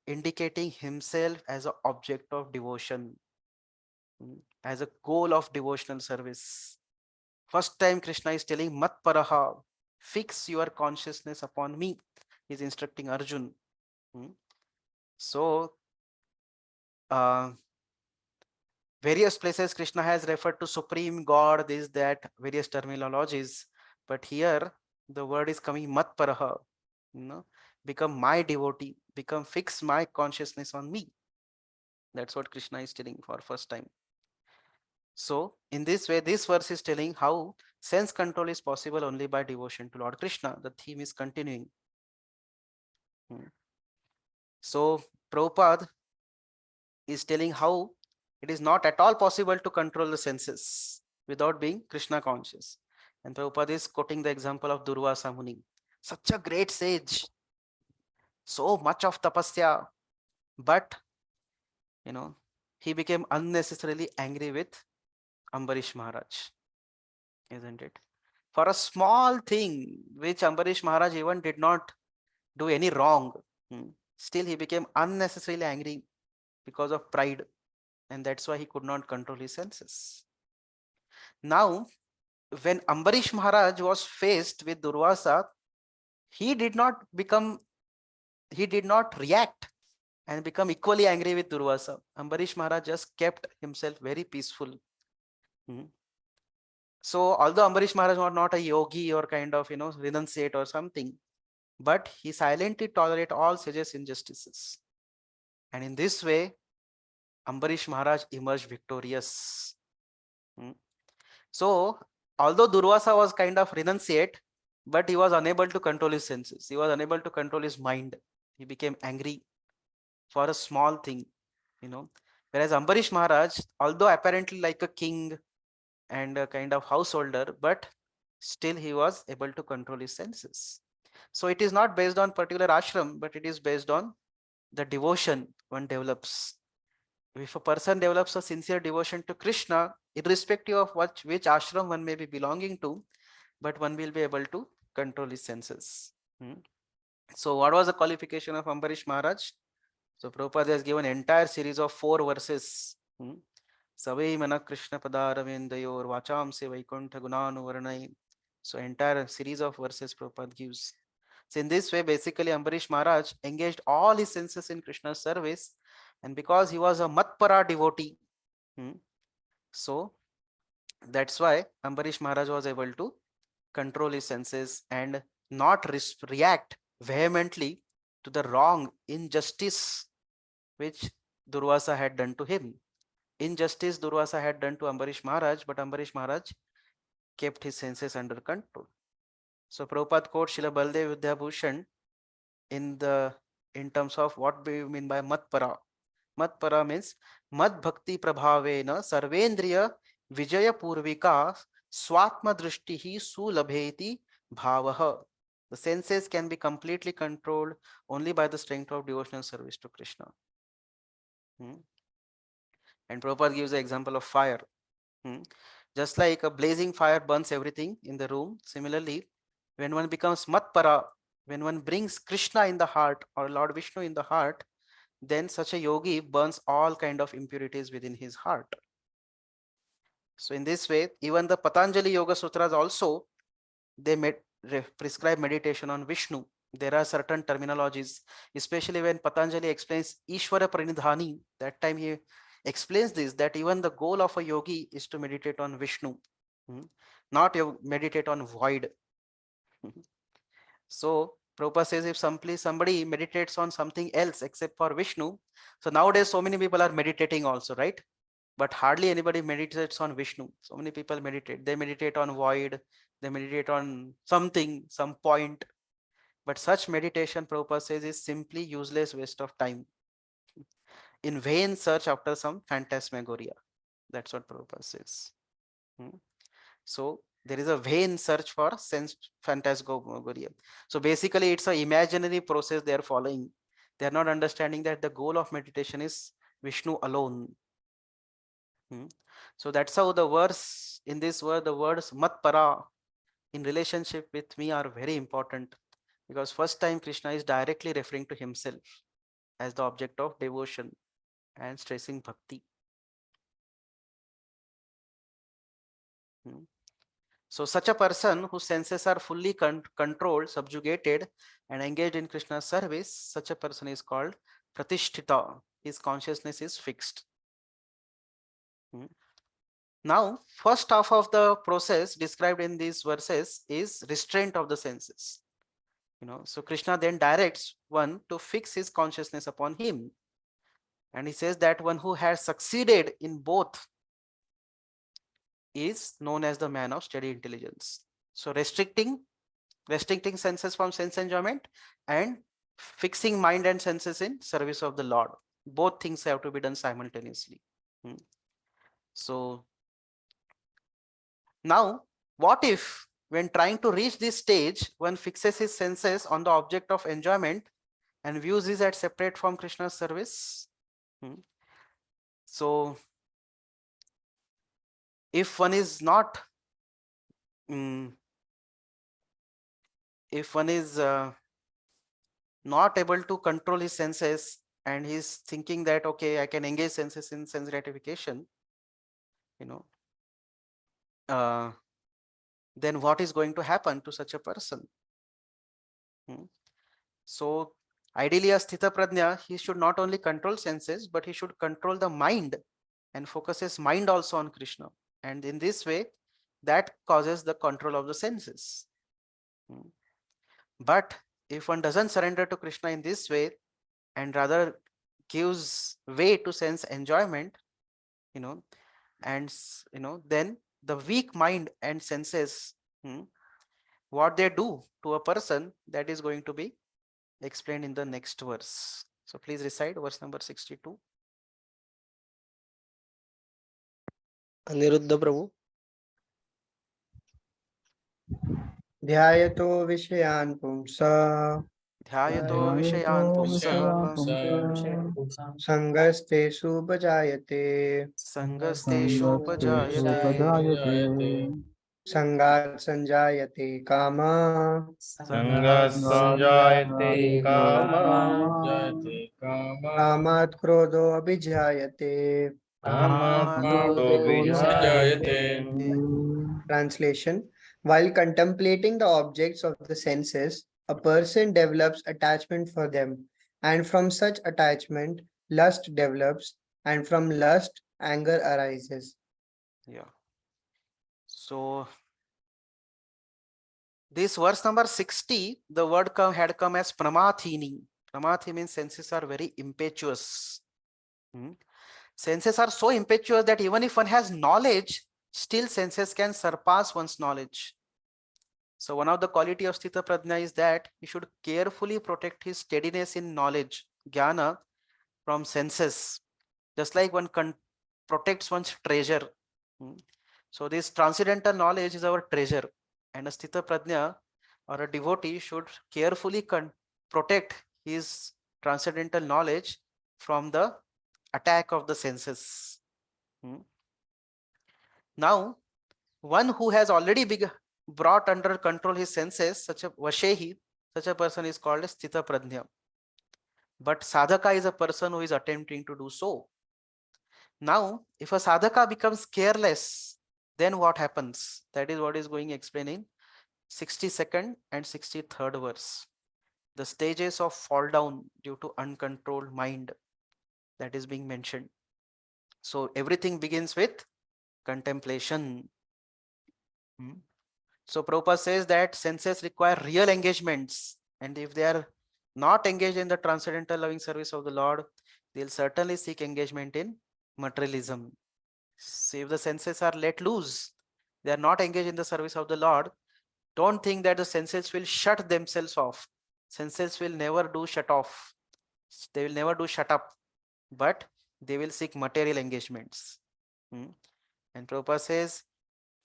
indicating himself as an object of devotion, as a goal of devotional service. First time Krishna is telling mat paraha, fix your consciousness upon me. He's instructing Arjun. So various places Krishna has referred to supreme God, this, that, various terminologies. But here the word is coming mat paraha, become my devotee, become fix my consciousness on me. That's what Krishna is telling for first time. So in this way, this verse is telling how sense control is possible only by devotion to Lord Krishna. The theme is continuing. So Prabhupada is telling how it is not at all possible to control the senses without being Krishna conscious. And Prabhupada is quoting the example of Durvasa Muni. Such a great sage, so much of tapasya, but he became unnecessarily angry with Ambarish Maharaj, isn't it? For a small thing which Ambarish Maharaj even did not do any wrong, still he became unnecessarily angry because of pride, and that's why he could not control his senses. Now, when Ambarish Maharaj was faced with Durvasa, he did not react and become equally angry with Durvasa. Ambarish Maharaj just kept himself very peaceful. So although Ambarish Maharaj was not a yogi or kind of renunciate or something, but he silently tolerated all sages' injustices. And in this way, Ambarish Maharaj emerged victorious. So although Durvasa was kind of renunciate, but he was unable to control his senses. He was unable to control his mind. He became angry for a small thing, Whereas Ambarish Maharaj, although apparently like a king and a kind of householder, but still he was able to control his senses. So it is not based on particular ashram, but it is based on the devotion one develops. If a person develops a sincere devotion to Krishna, irrespective of which ashram one may be belonging to, but one will be able to control his senses. So what was the qualification of Ambarish Maharaj? So Prabhupada has given an entire series of 4 verses. Savai mana Krishna padaravindayor vacham se vaikuntha gunanu varnai. So entire series of verses Prabhupada gives. So in this way, basically Ambarish Maharaj engaged all his senses in Krishna's service, and because he was a Matpara devotee, so that's why Ambarish Maharaj was able to control his senses and not react vehemently to the wrong injustice which Durvasa had done to him. Injustice Durvasa had done to Ambarish Maharaj, but Ambarish Maharaj kept his senses under control. So Prabhupada quotes Srila Baldev Vidyabhushan in terms of what we mean by Matpara. Matpara means Mad Bhakti Prabhavena Sarvendriya Vijaya Purvika Swatma Drishtihi Sulabheti Bhavaha. The senses can be completely controlled only by the strength of devotional service to Krishna. And Prabhupada gives the example of fire. Just like a blazing fire burns everything in the room, similarly, when one becomes Matpara, when one brings Krishna in the heart or Lord Vishnu in the heart, then such a yogi burns all kind of impurities within his heart. So in this way, even the Patanjali Yoga Sutras also, they prescribe meditation on Vishnu. There are certain terminologies, especially when Patanjali explains Ishvara Pranidhani, that time he explains this, that even the goal of a yogi is to meditate on Vishnu, not meditate on void. So Prabhupada says if somebody meditates on something else except for Vishnu, so nowadays so many people are meditating also, right? But hardly anybody meditates on Vishnu. So many people meditate. They meditate on void, they meditate on something, some point. But such meditation, Prabhupada says, is simply useless waste of time. in vain search after some phantasmagoria. That's what Prabhupada says. So there is a vain search for sense phantasmagoria. So basically it's an imaginary process they are following. They are not understanding that the goal of meditation is Vishnu alone. So that's how the verse in this word, the words mat para in relationship with me are very important, because first time Krishna is directly referring to himself as the object of devotion and stressing bhakti. So such a person whose senses are fully controlled, subjugated and engaged in Krishna's service, such a person is called pratishtita. His consciousness is fixed. Now, first half of the process described in these verses is restraint of the senses. So Krishna then directs one to fix his consciousness upon him. And he says that one who has succeeded in both is known as the man of steady intelligence. So restricting senses from sense enjoyment and fixing mind and senses in service of the Lord. Both things have to be done simultaneously. So now, what if when trying to reach this stage, one fixes his senses on the object of enjoyment and views this as separate from Krishna's service? So if one is not not able to control his senses and he's thinking that, okay, I can engage senses in sense gratification, then what is going to happen to such a person? So ideally a sthita prajna, he should not only control senses, but he should control the mind and focus his mind also on Krishna. And in this way, that causes the control of the senses. But if one doesn't surrender to Krishna in this way and rather gives way to sense enjoyment, then the weak mind and senses, what they do to a person, that is going to be explained in the next verse. So please recite verse number 62. Aniruddha Prabhu. ध्यायतो विषयान् पुंसा ध्यायतो विषयान् पुंसः संगस्तेषुपजायते संगस्तेषुपजायते संगात् संजायते कामः संगात् संजायते कामात् क्रोधो अभिजायते Translation: While contemplating the objects of the senses, a person develops attachment for them, and from such attachment, lust develops, and from lust, anger arises. Yeah. So this verse number 60, the word had come as pramathini. Pramathi means senses are very impetuous. Senses are so impetuous that even if one has knowledge, still senses can surpass one's knowledge. So one of the quality of sthita prajna is that he should carefully protect his steadiness in knowledge, jnana, from senses, just like one protects one's treasure. So this transcendental knowledge is our treasure, and a sthita prajna or a devotee should carefully protect his transcendental knowledge from the attack of the senses. Now, one who has already brought under control his senses, such a vashehi, such a person is called a sthita prajna. But sadhaka is a person who is attempting to do so. Now, if a sadhaka becomes careless, then what happens? That is what is going explaining 62nd and 63rd verse. The stages of fall down due to uncontrolled mind, that is being mentioned. So everything begins with contemplation. So Prabhupada says that senses require real engagements, and if they are not engaged in the transcendental loving service of the Lord, they'll certainly seek engagement in materialism. So if the senses are let loose, they are not engaged in the service of the Lord, don't think that the senses will shut themselves off. Senses will never do shut off. They will never do shut up. But they will seek material engagements. And Prabhupada says,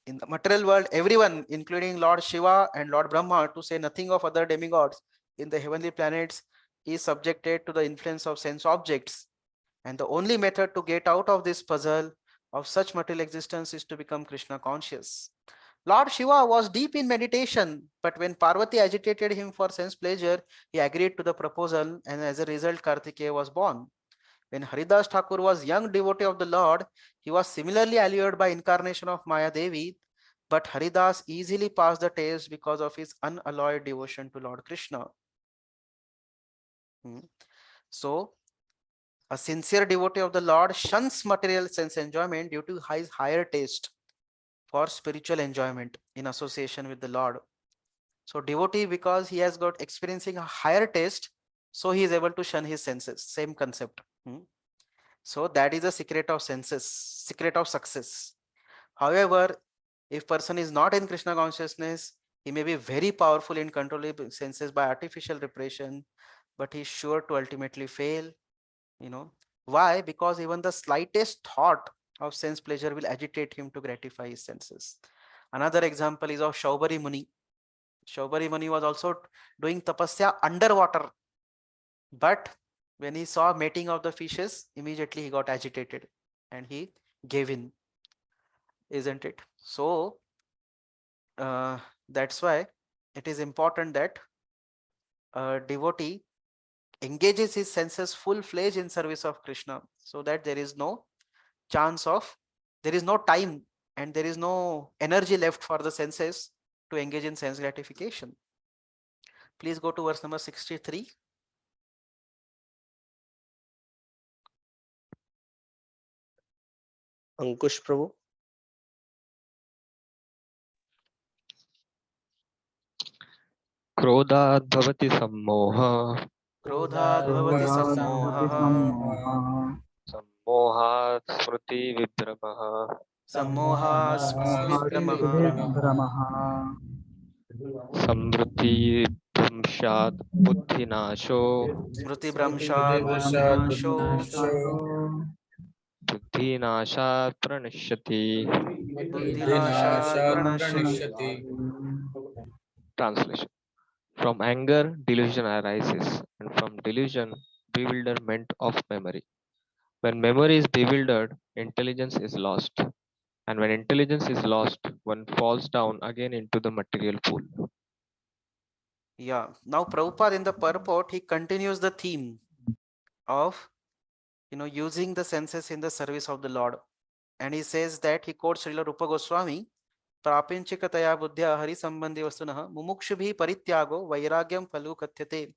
in the material world, everyone, including Lord Shiva and Lord Brahma, to say nothing of other demigods in the heavenly planets, is subjected to the influence of sense objects. And the only method to get out of this puzzle of such material existence is to become Krishna conscious. Lord Shiva was deep in meditation, but when Parvati agitated him for sense pleasure, he agreed to the proposal, and as a result, Kartikeya was born. When Haridas Thakur was young devotee of the Lord, he was similarly allured by incarnation of Maya Devi, but Haridas easily passed the test because of his unalloyed devotion to Lord Krishna. So, a sincere devotee of the Lord shuns material sense enjoyment due to his higher taste for spiritual enjoyment in association with the Lord. So devotee, because he has got experiencing a higher taste, so he is able to shun his senses. Same concept. So that is the secret of senses, secret of success. However, if person is not in Krishna consciousness, he may be very powerful in controlling senses by artificial repression, but he is sure to ultimately fail. Why? Because even the slightest thought of sense pleasure will agitate him to gratify his senses. Another example is of Shaubari Muni. Shaubari Muni was also doing tapasya underwater, but when he saw mating of the fishes, immediately he got agitated and he gave in, isn't it? So that's why it is important that a devotee engages his senses full-fledged in service of Krishna, so that there is no chance of, there is no time and there is no energy left for the senses to engage in sense gratification. Please go to verse number 63. Ankush Prabhu. क्रोधात् भवति सम्मोहः क्रोधाद् भवति सम्मोहः सम्मोहात् स्मृतिविभ्रमः सम्मोहात् स्मृतिविभ्रमः समृद्धिभ्रंशात् बुद्धिनाशो स्मृतिभ्रंशात् बुद्धिनाशो बुद्धिनाशात् प्रणश्यति. बुद्धिनाशात् प्रणश्यति. Translation. From anger, delusion arises, and from delusion, bewilderment of memory. When memory is bewildered, intelligence is lost. And when intelligence is lost, one falls down again into the material pool. Yeah. Now Prabhupada in the purport, he continues the theme of using the senses in the service of the Lord. And he says that he quotes Srila Rupa Goswami, Prapinchikataya buddhya hari sambandhi vastunah mumukshubhi parityago vairagyam phalu kathyate.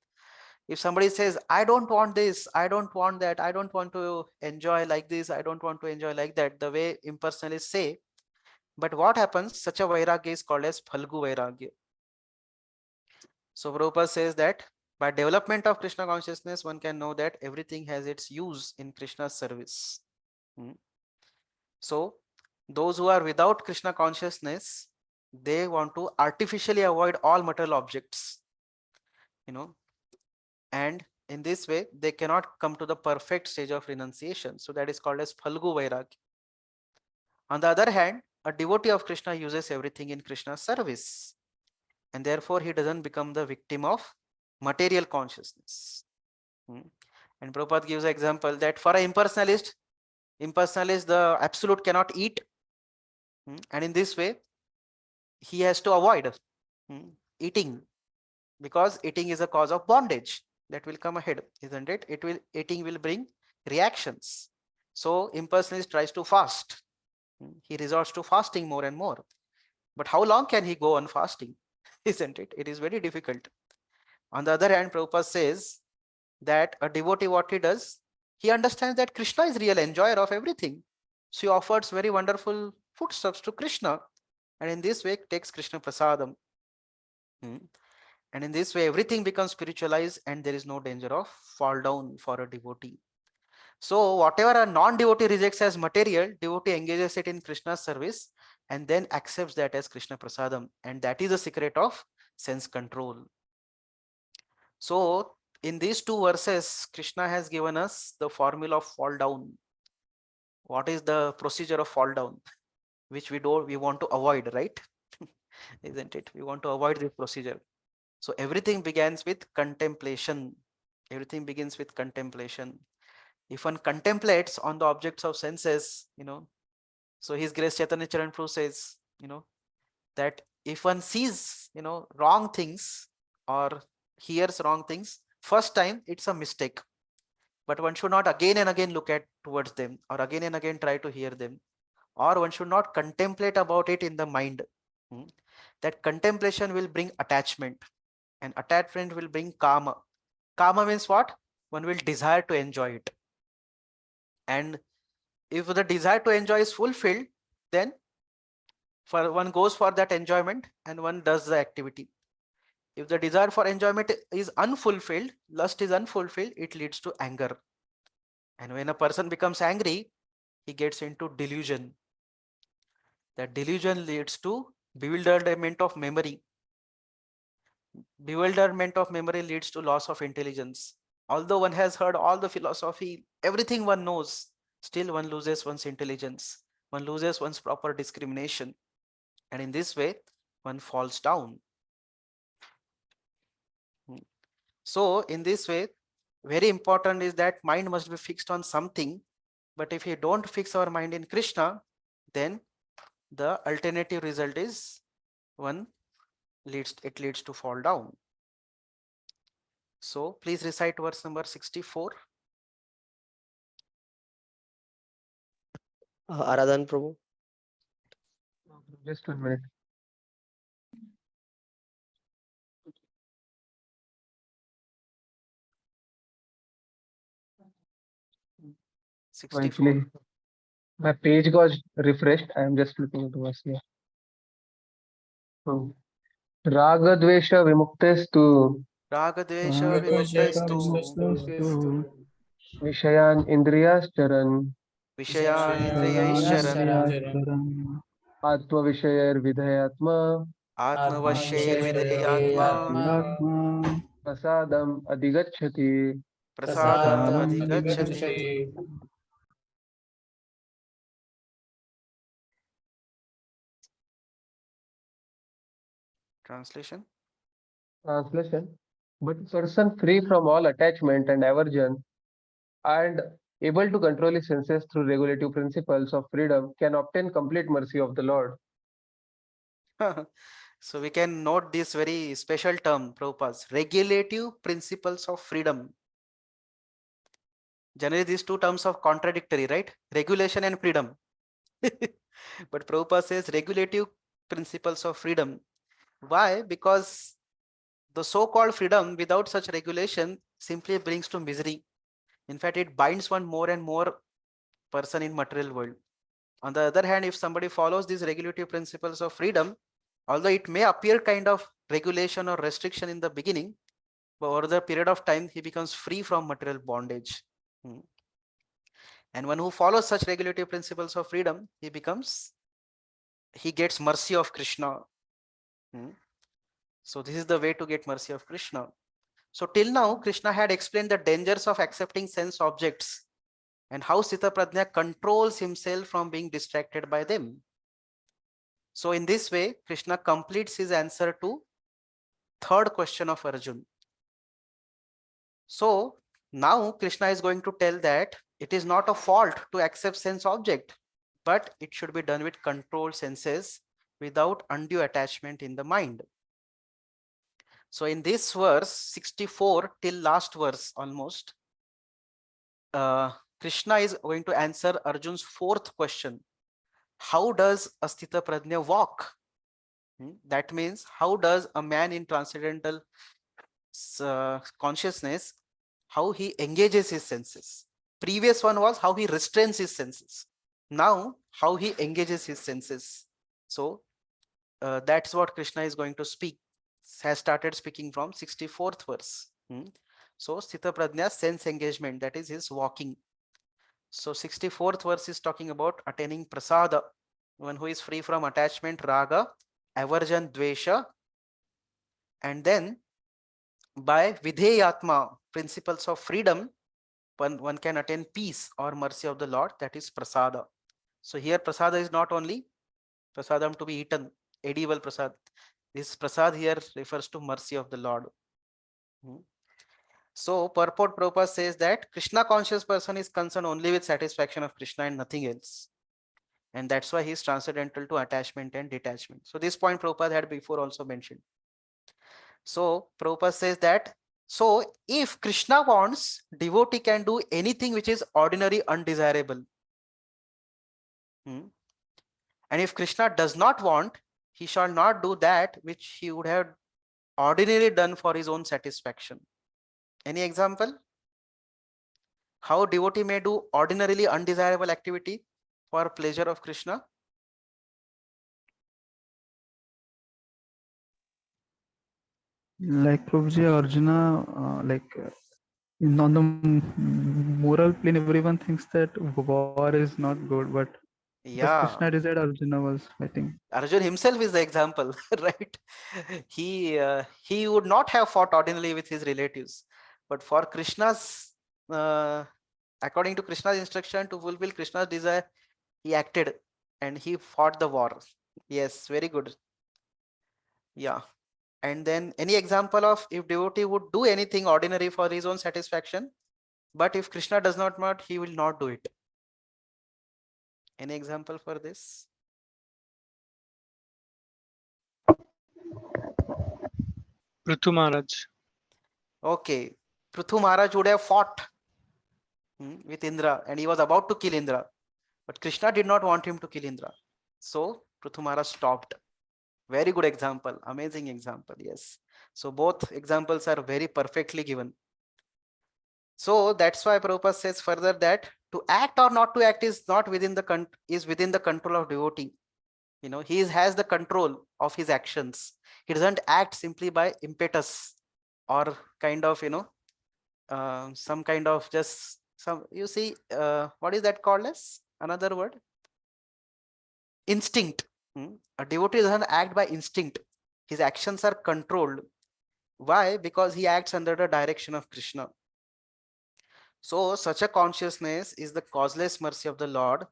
If somebody says, I don't want this, I don't want that, I don't want to enjoy like this, I don't want to enjoy like that, the way impersonalists say, but what happens? Such a vairagya is called as phalgu vairagya. So Prabhupada says that by development of Krishna consciousness, one can know that everything has its use in Krishna's service. So those who are without Krishna consciousness, they want to artificially avoid all material objects, and in this way they cannot come to the perfect stage of renunciation. So that is called as phalgu vairagya. On the other hand, a devotee of Krishna uses everything in Krishna's service, and therefore he doesn't become the victim of material consciousness. And Prabhupada gives an example that for an impersonalist, the absolute cannot eat, and in this way he has to avoid eating, because eating is a cause of bondage that will come ahead, isn't it? Eating will bring reactions. So impersonalist tries to fast. He resorts to fasting more and more. But how long can he go on fasting? Isn't it? It is very difficult. On the other hand, Prabhupada says that a devotee, what he does, he understands that Krishna is real enjoyer of everything. So he offers very wonderful foodstuffs to Krishna, and in this way takes Krishna prasadam. And in this way everything becomes spiritualized and there is no danger of fall down for a devotee. So whatever a non-devotee rejects as material, devotee engages it in Krishna's service and then accepts that as Krishna prasadam, and that is the secret of sense control. So in these two verses, Krishna has given us the formula of fall down. what is the procedure of fall down, which we want to avoid, right? Isn't it? We want to avoid this procedure. So everything begins with contemplation. Everything begins with contemplation. If one contemplates on the objects of senses, so His Grace Chaitanya Charan Prabhu says, that if one sees, wrong things or hears wrong things, first time it's a mistake, but one should not again and again look at towards them or again and again try to hear them, or one should not contemplate about it in the mind. That contemplation will bring attachment, and attachment will bring karma. Karma means what? One will desire to enjoy it. And if the desire to enjoy is fulfilled, then one goes for that enjoyment and one does the activity. If the desire for enjoyment is unfulfilled, lust is unfulfilled, it leads to anger. And when a person becomes angry, he gets into delusion. That delusion leads to bewilderment of memory. Bewilderment of memory leads to loss of intelligence. Although one has heard all the philosophy, everything one knows, still one loses one's intelligence. One loses one's proper discrimination. And in this way, one falls down. So in this way, very important is that mind must be fixed on something. But if you don't fix our mind in Krishna, then the alternative result is it leads to fall down. So please recite verse number 64. Aradhan Prabhu. Just 1 minute. Actually, my page got refreshed. I am just looking at the verse here. Raga Dvesha Vimuktestu Ragadvesha vimuktestu Vishayan Indriyascharan Vishayan indriyaischaran Atma Vishayar Vidhayatma Atmavasher videyatma Prasadam Adigachati. Prasadam adhigachati. Translation. But a person free from all attachment and aversion and able to control his senses through regulative principles of freedom can obtain complete mercy of the Lord. So we can note this very special term, Prabhupada's regulative principles of freedom. Generally, these two terms are contradictory, right? Regulation and freedom. But Prabhupada says regulative principles of freedom. Why? Because the so-called freedom without such regulation simply brings to misery. In fact, it binds one more and more person in material world. On the other hand, if somebody follows these regulative principles of freedom, although it may appear kind of regulation or restriction in the beginning, but over the period of time, he becomes free from material bondage. And one who follows such regulative principles of freedom, he gets mercy of Krishna. So this is the way to get mercy of Krishna. So till now, Krishna had explained the dangers of accepting sense objects and how Sthita Prajna controls himself from being distracted by them. So in this way, Krishna completes his answer to third question of Arjun. So now Krishna is going to tell that it is not a fault to accept sense object, but it should be done with controlled senses without undue attachment in the mind. So in this verse 64 till last verse almost, Krishna is going to answer Arjun's fourth question. How does a Sthita Prajna walk? That means how does a man in transcendental consciousness, how he engages his senses? Previous one was how he restrains his senses. Now how he engages his senses. So that's what Krishna is going to speak. Has started speaking from 64th verse. So Sthita Prajna sense engagement, that is his walking. So 64th verse is talking about attaining prasada, one who is free from attachment, raga, aversion, dvesha, and then by vidheyatma, principles of freedom, one can attain peace or mercy of the Lord, that is prasada. So here prasada is not only prasadam to be eaten, edible prasad. This prasad here refers to mercy of the Lord. So purport Prabhupada says that Krishna conscious person is concerned only with satisfaction of Krishna and nothing else. And that's why he is transcendental to attachment and detachment. So this point Prabhupada had before also mentioned. So Prabhupada says that, so if Krishna wants, devotee can do anything which is ordinary undesirable. And if Krishna does not want, he shall not do that which he would have ordinarily done for his own satisfaction. Any example? How devotee may do ordinarily undesirable activity for pleasure of Krishna? Like Prabhuji, Arjuna, on the moral plane, everyone thinks that war is not good, but because Yeah, Krishna desired, Arjuna was fighting. Arjun himself is the example, right? He would not have fought ordinarily with his relatives, but for Krishna's, according to Krishna's instruction to fulfill Krishna's desire, he acted and he fought the war. Yes, very good. Yeah. And then any example of if devotee would do anything ordinary for his own satisfaction, but if Krishna does not want, he will not do it. Any example for this? Prithu Maharaj. Okay, Prithu Maharaj would have fought with Indra and he was about to kill Indra, but Krishna did not want him to kill Indra. So Prithu Maharaj stopped. Very good example, amazing example. Yes. So both examples are very perfectly given. So that's why Prabhupada says further that to act or not to act is not within the control of devotee. He has the control of his actions. He doesn't act simply by impetus or kind of some kind of just some, you see, what is that called as another word? Instinct. A devotee doesn't act by instinct. His actions are controlled. Why? Because he acts under the direction of Krishna. So such a consciousness is the causeless mercy of the Lord,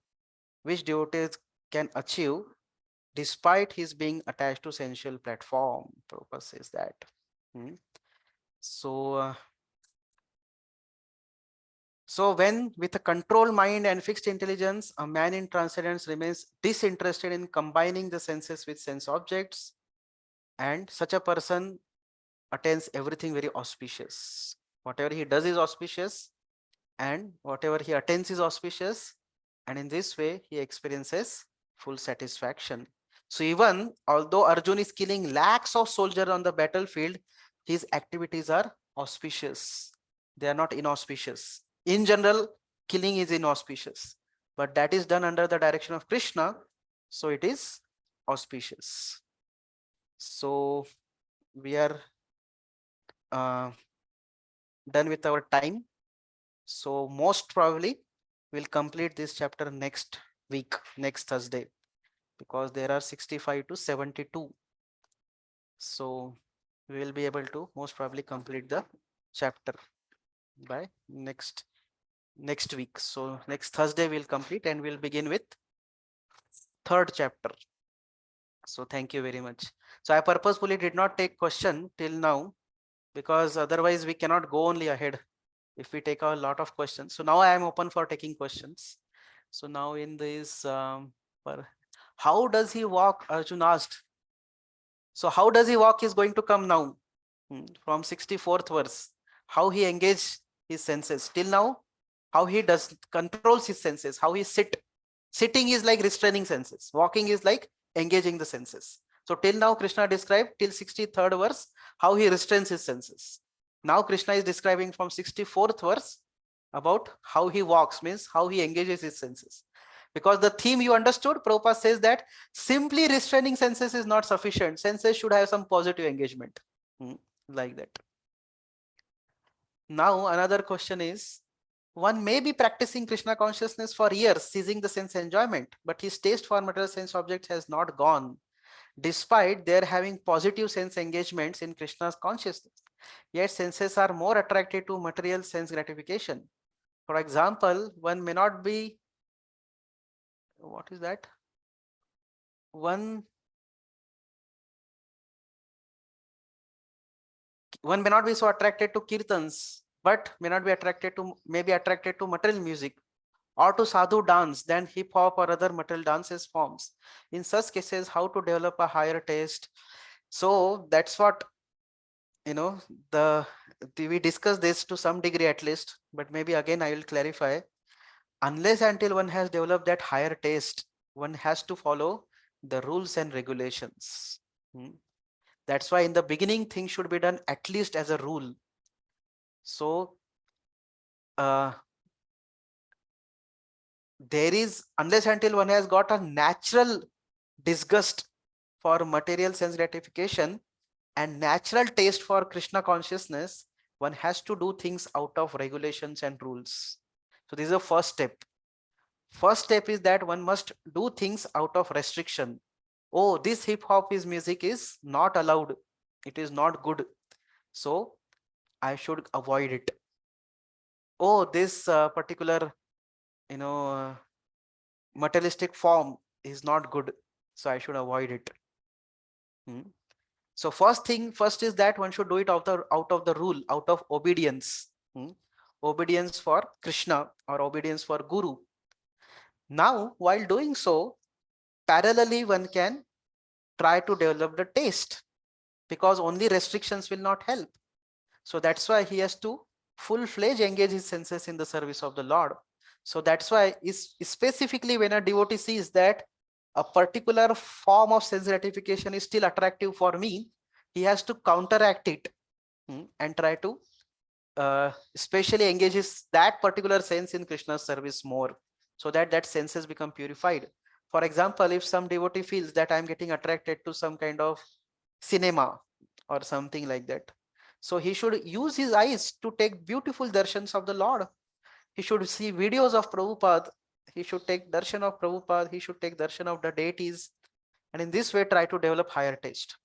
which devotees can achieve despite his being attached to sensual platform. Prabhupada says that. So when with a controlled mind and fixed intelligence, a man in transcendence remains disinterested in combining the senses with sense objects, and such a person attains everything very auspicious. Whatever he does is auspicious, and whatever he attains is auspicious, and in this way he experiences full satisfaction. So even although Arjun is killing lakhs of soldiers on the battlefield, his activities are auspicious. They are not inauspicious. In general, killing is inauspicious, but that is done under the direction of Krishna, so it is auspicious. So we are done with our time. So most probably we'll complete this chapter next week, next Thursday, because there are 65 to 72. So we will be able to most probably complete the chapter by next week. So next Thursday we'll complete and we'll begin with third chapter. So thank you very much. So I purposefully did not take question till now, because otherwise we cannot go only ahead if we take a lot of questions. So now I am open for taking questions. So now in this, how does he walk? Arjun asked. So how does he walk is going to come now from 64th verse. How he engaged his senses till now, how he does controls his senses, how he sitting is like restraining senses, walking is like engaging the senses. So till now Krishna described till 63rd verse how he restrains his senses. Now Krishna is describing from 64th verse about how he walks, means how he engages his senses. Because the theme you understood, Prabhupada says that simply restraining senses is not sufficient. Senses should have some positive engagement, like that. Now another question is, one may be practicing Krishna consciousness for years, seizing the sense enjoyment, but his taste for material sense objects has not gone, despite their having positive sense engagements in Krishna's consciousness. Yet senses are more attracted to material sense gratification. For example, one may not be, what is that? One may not be so attracted to kirtans, but may not be attracted to, maybe attracted to material music or to sadhu dance than hip hop or other material dances forms. In such cases, how to develop a higher taste? So that's what, you know, we discussed this to some degree at least, but maybe again I will clarify. Unless until one has developed that higher taste, one has to follow the rules and regulations. That's why in the beginning things should be done at least as a rule. So there is, unless until one has got a natural disgust for material sense gratification and natural taste for Krishna consciousness, one has to do things out of regulations and rules. So this is the first step. First step is that one must do things out of restriction. Oh, this hip hop is music is not allowed. It is not good. So I should avoid it. Oh, this particular, materialistic form is not good. So I should avoid it. So first is that one should do it out of the rule, out of obedience. Obedience for Krishna or obedience for Guru. Now, while doing so, parallelly one can try to develop the taste, because only restrictions will not help. So that's why he has to full-fledged engage his senses in the service of the Lord. So that's why is specifically when a devotee sees that a particular form of sense gratification is still attractive for me, he has to counteract it and try to especially engages that particular sense in Krishna's service more, so that that senses become purified. For example, if some devotee feels that I'm getting attracted to some kind of cinema or something like that, so he should use his eyes to take beautiful darshans of the Lord. He should see videos of Prabhupada. He should take darshan of Prabhupada. He should take darshan of the deities, and in this way try to develop higher taste.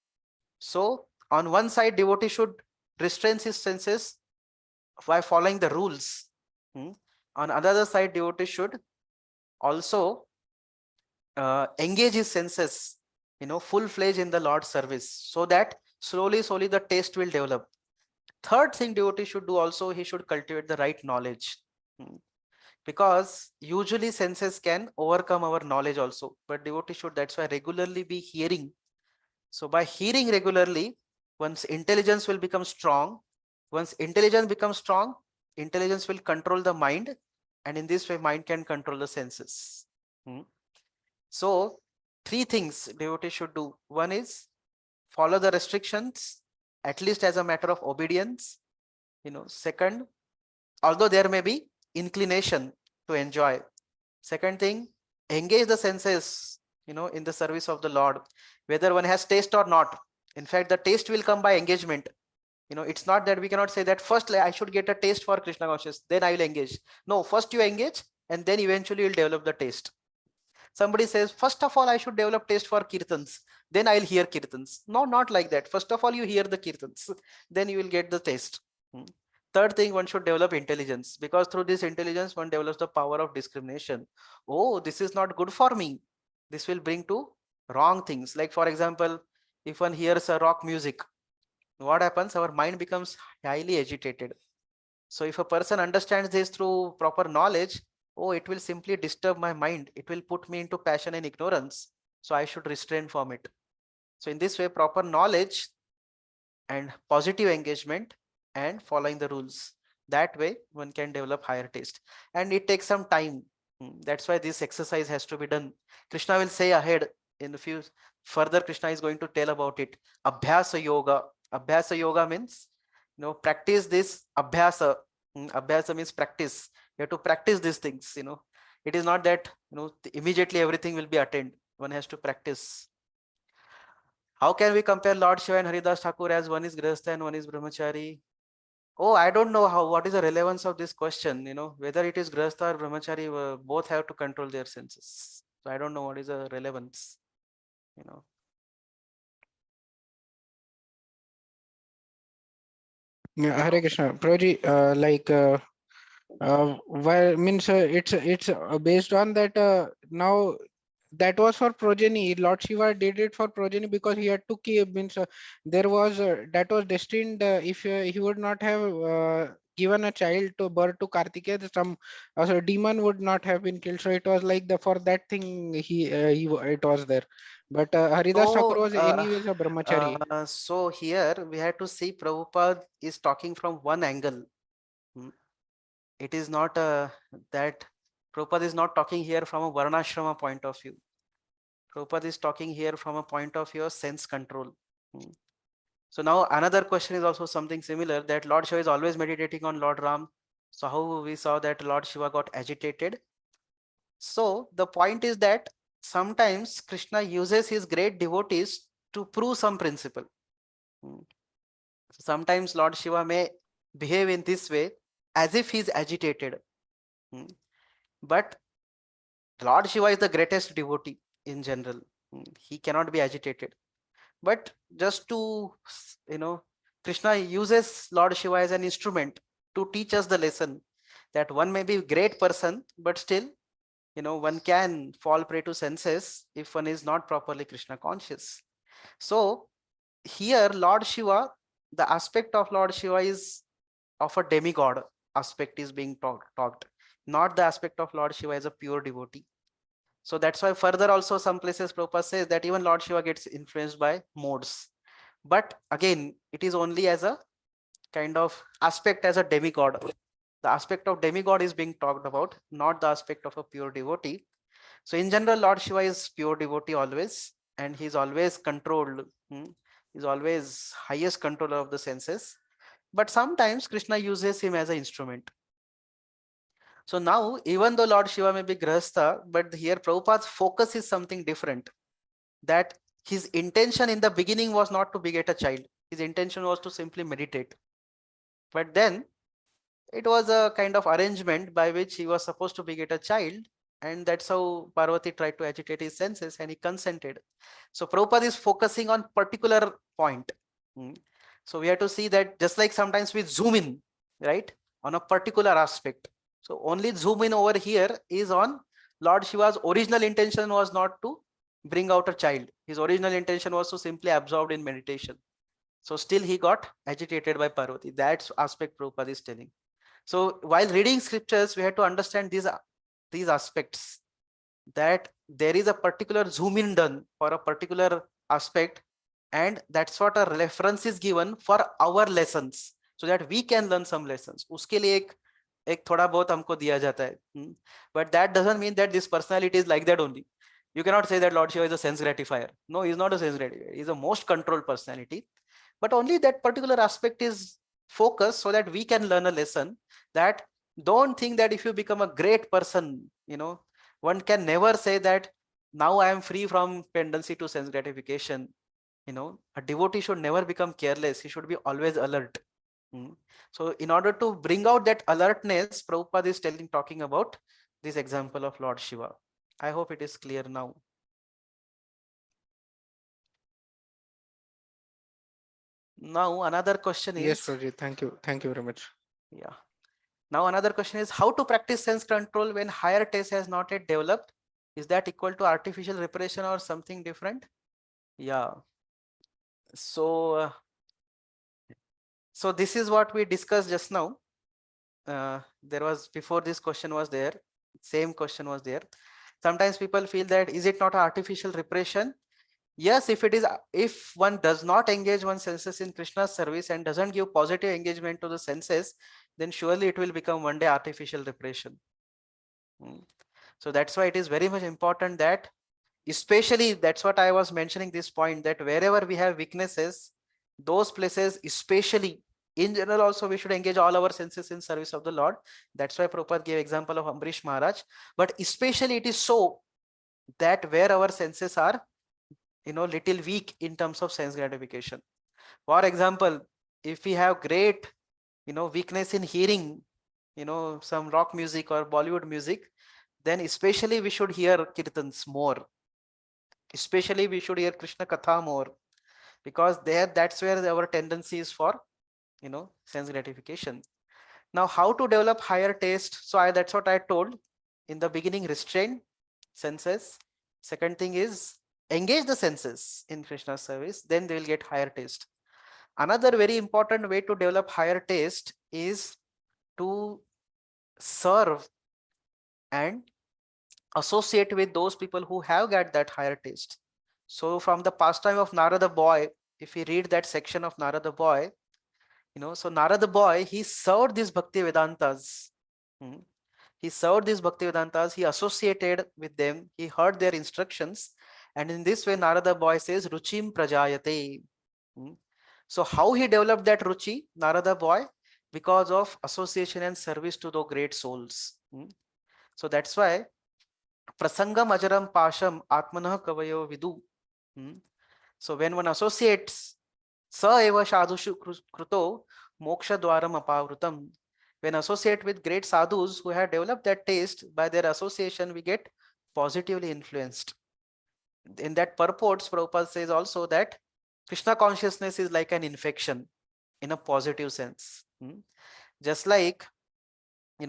So on one side, devotee should restrain his senses by following the rules. On another side, devotee should also engage his senses, full-fledged in the Lord's service, so that slowly the taste will develop. Third thing devotee should do also, he should cultivate the right knowledge. Because usually senses can overcome our knowledge also, but devotee should, that's why, regularly be hearing. So by hearing regularly, one's intelligence will become strong. Once intelligence becomes strong, intelligence will control the mind, and in this way mind can control the senses. So three things devotee should do. One is follow the restrictions, at least as a matter of obedience. Second, although there may be inclination to enjoy. Second thing, engage the senses, in the service of the Lord, whether one has taste or not. In fact, the taste will come by engagement. It's not that we cannot say that first I should get a taste for Krishna consciousness, then I will engage. No, first you engage and then eventually you'll develop the taste. Somebody says, first of all, I should develop taste for kirtans, then I'll hear kirtans. No, not like that. First of all, you hear the kirtans, then you will get the taste. Third thing, one should develop intelligence, because through this intelligence, one develops the power of discrimination. Oh, this is not good for me. This will bring to wrong things. Like, for example, if one hears a rock music, what happens? Our mind becomes highly agitated. So if a person understands this through proper knowledge, oh, it will simply disturb my mind. It will put me into passion and ignorance. So I should restrain from it. So in this way, proper knowledge and positive engagement and following the rules. That way one can develop higher taste, and it takes some time. That's why this exercise has to be done. Krishna will say ahead in a few further. Krishna is going to tell about it. Abhyasa yoga. Abhyasa yoga means, practice this. Abhyasa. Abhyasa means practice. You have to practice these things. It is not that immediately everything will be attained. One has to practice. How can we compare Lord Shiva and Haridas Thakur as one is Grihastha and one is Brahmachari? Oh, I don't know what is the relevance of this question. Whether it is Grihastha or Brahmachari, both have to control their senses. So I don't know what is the relevance. Yeah, Hare Krishna. Prabhuji, Well, means it's based on that. Now that was for progeny. Lord Shiva did it for progeny because he had to keep. Means there was that was destined. If he would not have given a child to birth to Kartikeya, some so demon would not have been killed. So it was like the for that thing it was there. But Haridas Thakur So, was anyways a brahmachari. so here we have to see Prabhupada is talking from one angle. Hmm. It is not that Prabhupada is not talking here from a Varnashrama point of view. Prabhupada is talking here from a point of view of sense control. Hmm. So now another question is also something similar, that Lord Shiva is always meditating on Lord Ram. So how we saw that Lord Shiva got agitated. So the point is that sometimes Krishna uses his great devotees to prove some principle. Hmm. Sometimes Lord Shiva may behave in this way as if he is agitated. Hmm. But Lord Shiva is the greatest devotee in general. Hmm. He cannot be agitated. But just to, Krishna uses Lord Shiva as an instrument to teach us the lesson that one may be a great person, but still, one can fall prey to senses if one is not properly Krishna conscious. So here Lord Shiva, the aspect of Lord Shiva is of a demigod aspect is being talked, not the aspect of Lord Shiva as a pure devotee. So that's why further also some places Prabhupada says that even Lord Shiva gets influenced by modes. But again, it is only as a kind of aspect as a demigod. The aspect of demigod is being talked about, not the aspect of a pure devotee. So in general, Lord Shiva is pure devotee always, and he's always controlled. He's always highest controller of the senses. But sometimes Krishna uses him as an instrument. So now, even though Lord Shiva may be Grihastha, but here Prabhupada's focus is something different. That his intention in the beginning was not to beget a child. His intention was to simply meditate. But then it was a kind of arrangement by which he was supposed to beget a child. And that's how Parvati tried to agitate his senses and he consented. So Prabhupada is focusing on particular point. So we have to see that just like sometimes we zoom in, right, on a particular aspect. So only zoom in over here is on Lord Shiva's original intention was not to bring out a child. His original intention was to simply absorb in meditation. So still he got agitated by Parvati. That's aspect Prabhupada is telling. So while reading scriptures, we have to understand these aspects, that there is a particular zoom in done for a particular aspect, and that's what a reference is given for our lessons, so that we can learn some lessons. Uske liye ek thoda bahut humko diya jata hai. But that doesn't mean that this personality is like that only. You cannot say that Lord Shiva is a sense gratifier. No, he's not a sense gratifier. He's a most controlled personality. But only that particular aspect is focused so that we can learn a lesson, that don't think that if you become a great person, one can never say that now I am free from tendency to sense gratification. A devotee should never become careless. He should be always alert. So in order to bring out that alertness, Prabhupada is talking about this example of Lord Shiva. I hope it is clear now. Now another question is, Yes, Prabhuji, thank you very much. Yeah. Now another question is how to practice sense control when higher taste has not yet developed. Is that equal to artificial repression or something different? Yeah. So, so this is what we discussed just now. There was before this question was there, same question was there. Sometimes people feel that is it not artificial repression? Yes, if it is, if one does not engage one's senses in Krishna's service and doesn't give positive engagement to the senses, then surely it will become one day artificial repression. So that's why it is very much important that, especially that's what I was mentioning this point, that wherever we have weaknesses, those places, especially in general also, we should engage all our senses in service of the Lord. That's why Prabhupada gave example of Ambrish Maharaj. But especially it is so that where our senses are, little weak in terms of sense gratification. For example, if we have great, weakness in hearing, some rock music or Bollywood music, then especially we should hear kirtans more. Especially we should hear Krishna Katha more, because that's where our tendency is for, sense gratification. Now, how to develop higher taste? So that's what I told in the beginning. Restrain senses. Second thing is engage the senses in Krishna's service. Then they will get higher taste. Another very important way to develop higher taste is to serve and associate with those people who have got that higher taste. So from the pastime of Narada boy, if we read that section of Narada boy, so Narada boy, he served these Bhakti Vedantas. He served these Bhakti Vedantas, he associated with them, he heard their instructions, and in this way Narada boy says Ruchim Prajayate. So how he developed that Ruchi, Narada boy? Because of association and service to the great souls. So that's why Prasangam Ajaram Pasham Atmanah Kavayo Vidu. So when one associates Sa eva sadhushu kruto moksha dwaram apavrutam. When associate with great sadhus who have developed that taste, by their association we get positively influenced. In that purports, Prabhupada says also that Krishna consciousness is like an infection in a positive sense. Just like,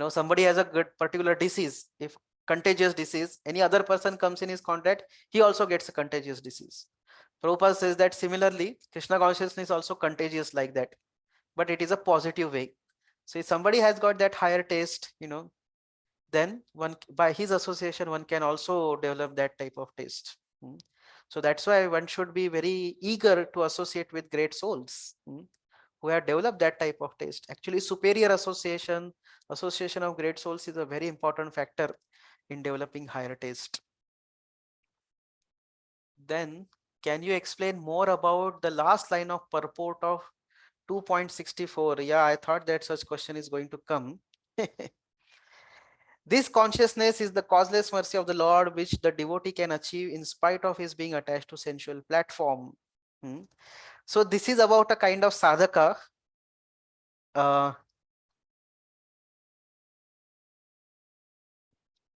somebody has a good particular disease, if contagious disease, any other person comes in his contact, he also gets a contagious disease. Prabhupada says that similarly, Krishna consciousness is also contagious like that, but it is a positive way. So if somebody has got that higher taste, then one, by his association, one can also develop that type of taste. So that's why one should be very eager to associate with great souls who have developed that type of taste. Actually, superior association of great souls is a very important factor in developing higher taste. Then can you explain more about the last line of purport of 2.64? Yeah, I thought that such question is going to come. This consciousness is the causeless mercy of the Lord, which the devotee can achieve in spite of his being attached to sensual platform. So this is about a kind of sadhaka.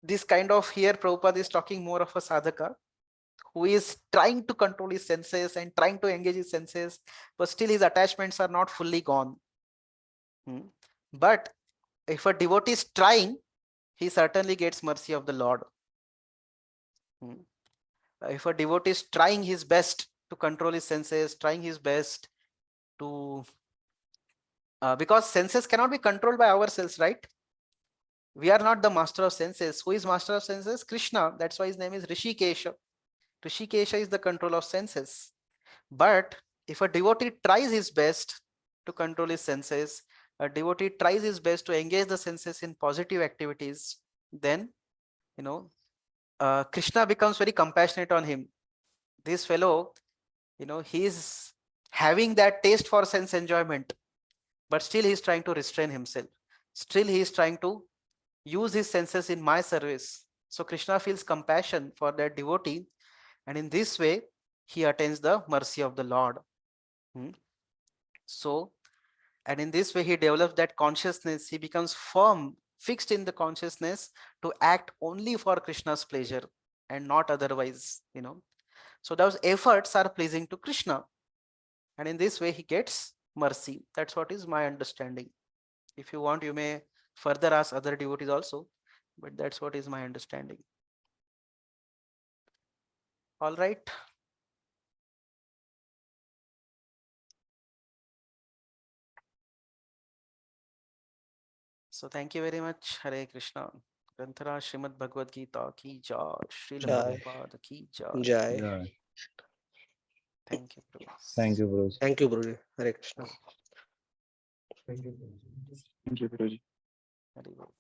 This kind of, here Prabhupada is talking more of a sadhaka who is trying to control his senses and trying to engage his senses, but still his attachments are not fully gone. But if a devotee is trying, he certainly gets mercy of the Lord. If a devotee is trying his best to control his senses, trying his best to, because senses cannot be controlled by ourselves, right? We are not the master of senses. Who is master of senses? Krishna. That's why his name is Rishikesha. Rishikesha is the control of senses. But if a devotee tries his best to control his senses, a devotee tries his best to engage the senses in positive activities, then, Krishna becomes very compassionate on him. This fellow, he's having that taste for sense enjoyment, but still he's trying to restrain himself. Still he is trying to use his senses in my service. So Krishna feels compassion for that devotee, and in this way he attains the mercy of the Lord. So, and in this way he develops that consciousness. He becomes firm, fixed in the consciousness to act only for Krishna's pleasure and not otherwise. So those efforts are pleasing to Krishna, and in this way he gets mercy. That's what is my understanding. If you want, you may further ask other devotees also, but that's what is my understanding. All right. So thank you very much. Hare Krishna. Granthara Srimad Bhagavad Gita ki jai. Srila Jai. Prabhupada ki jai. Jai. Thank you, Prabhu. Thank you, bro. Thank you, Guruji. Hare Krishna. Thank you, Guruji. Hari Bol.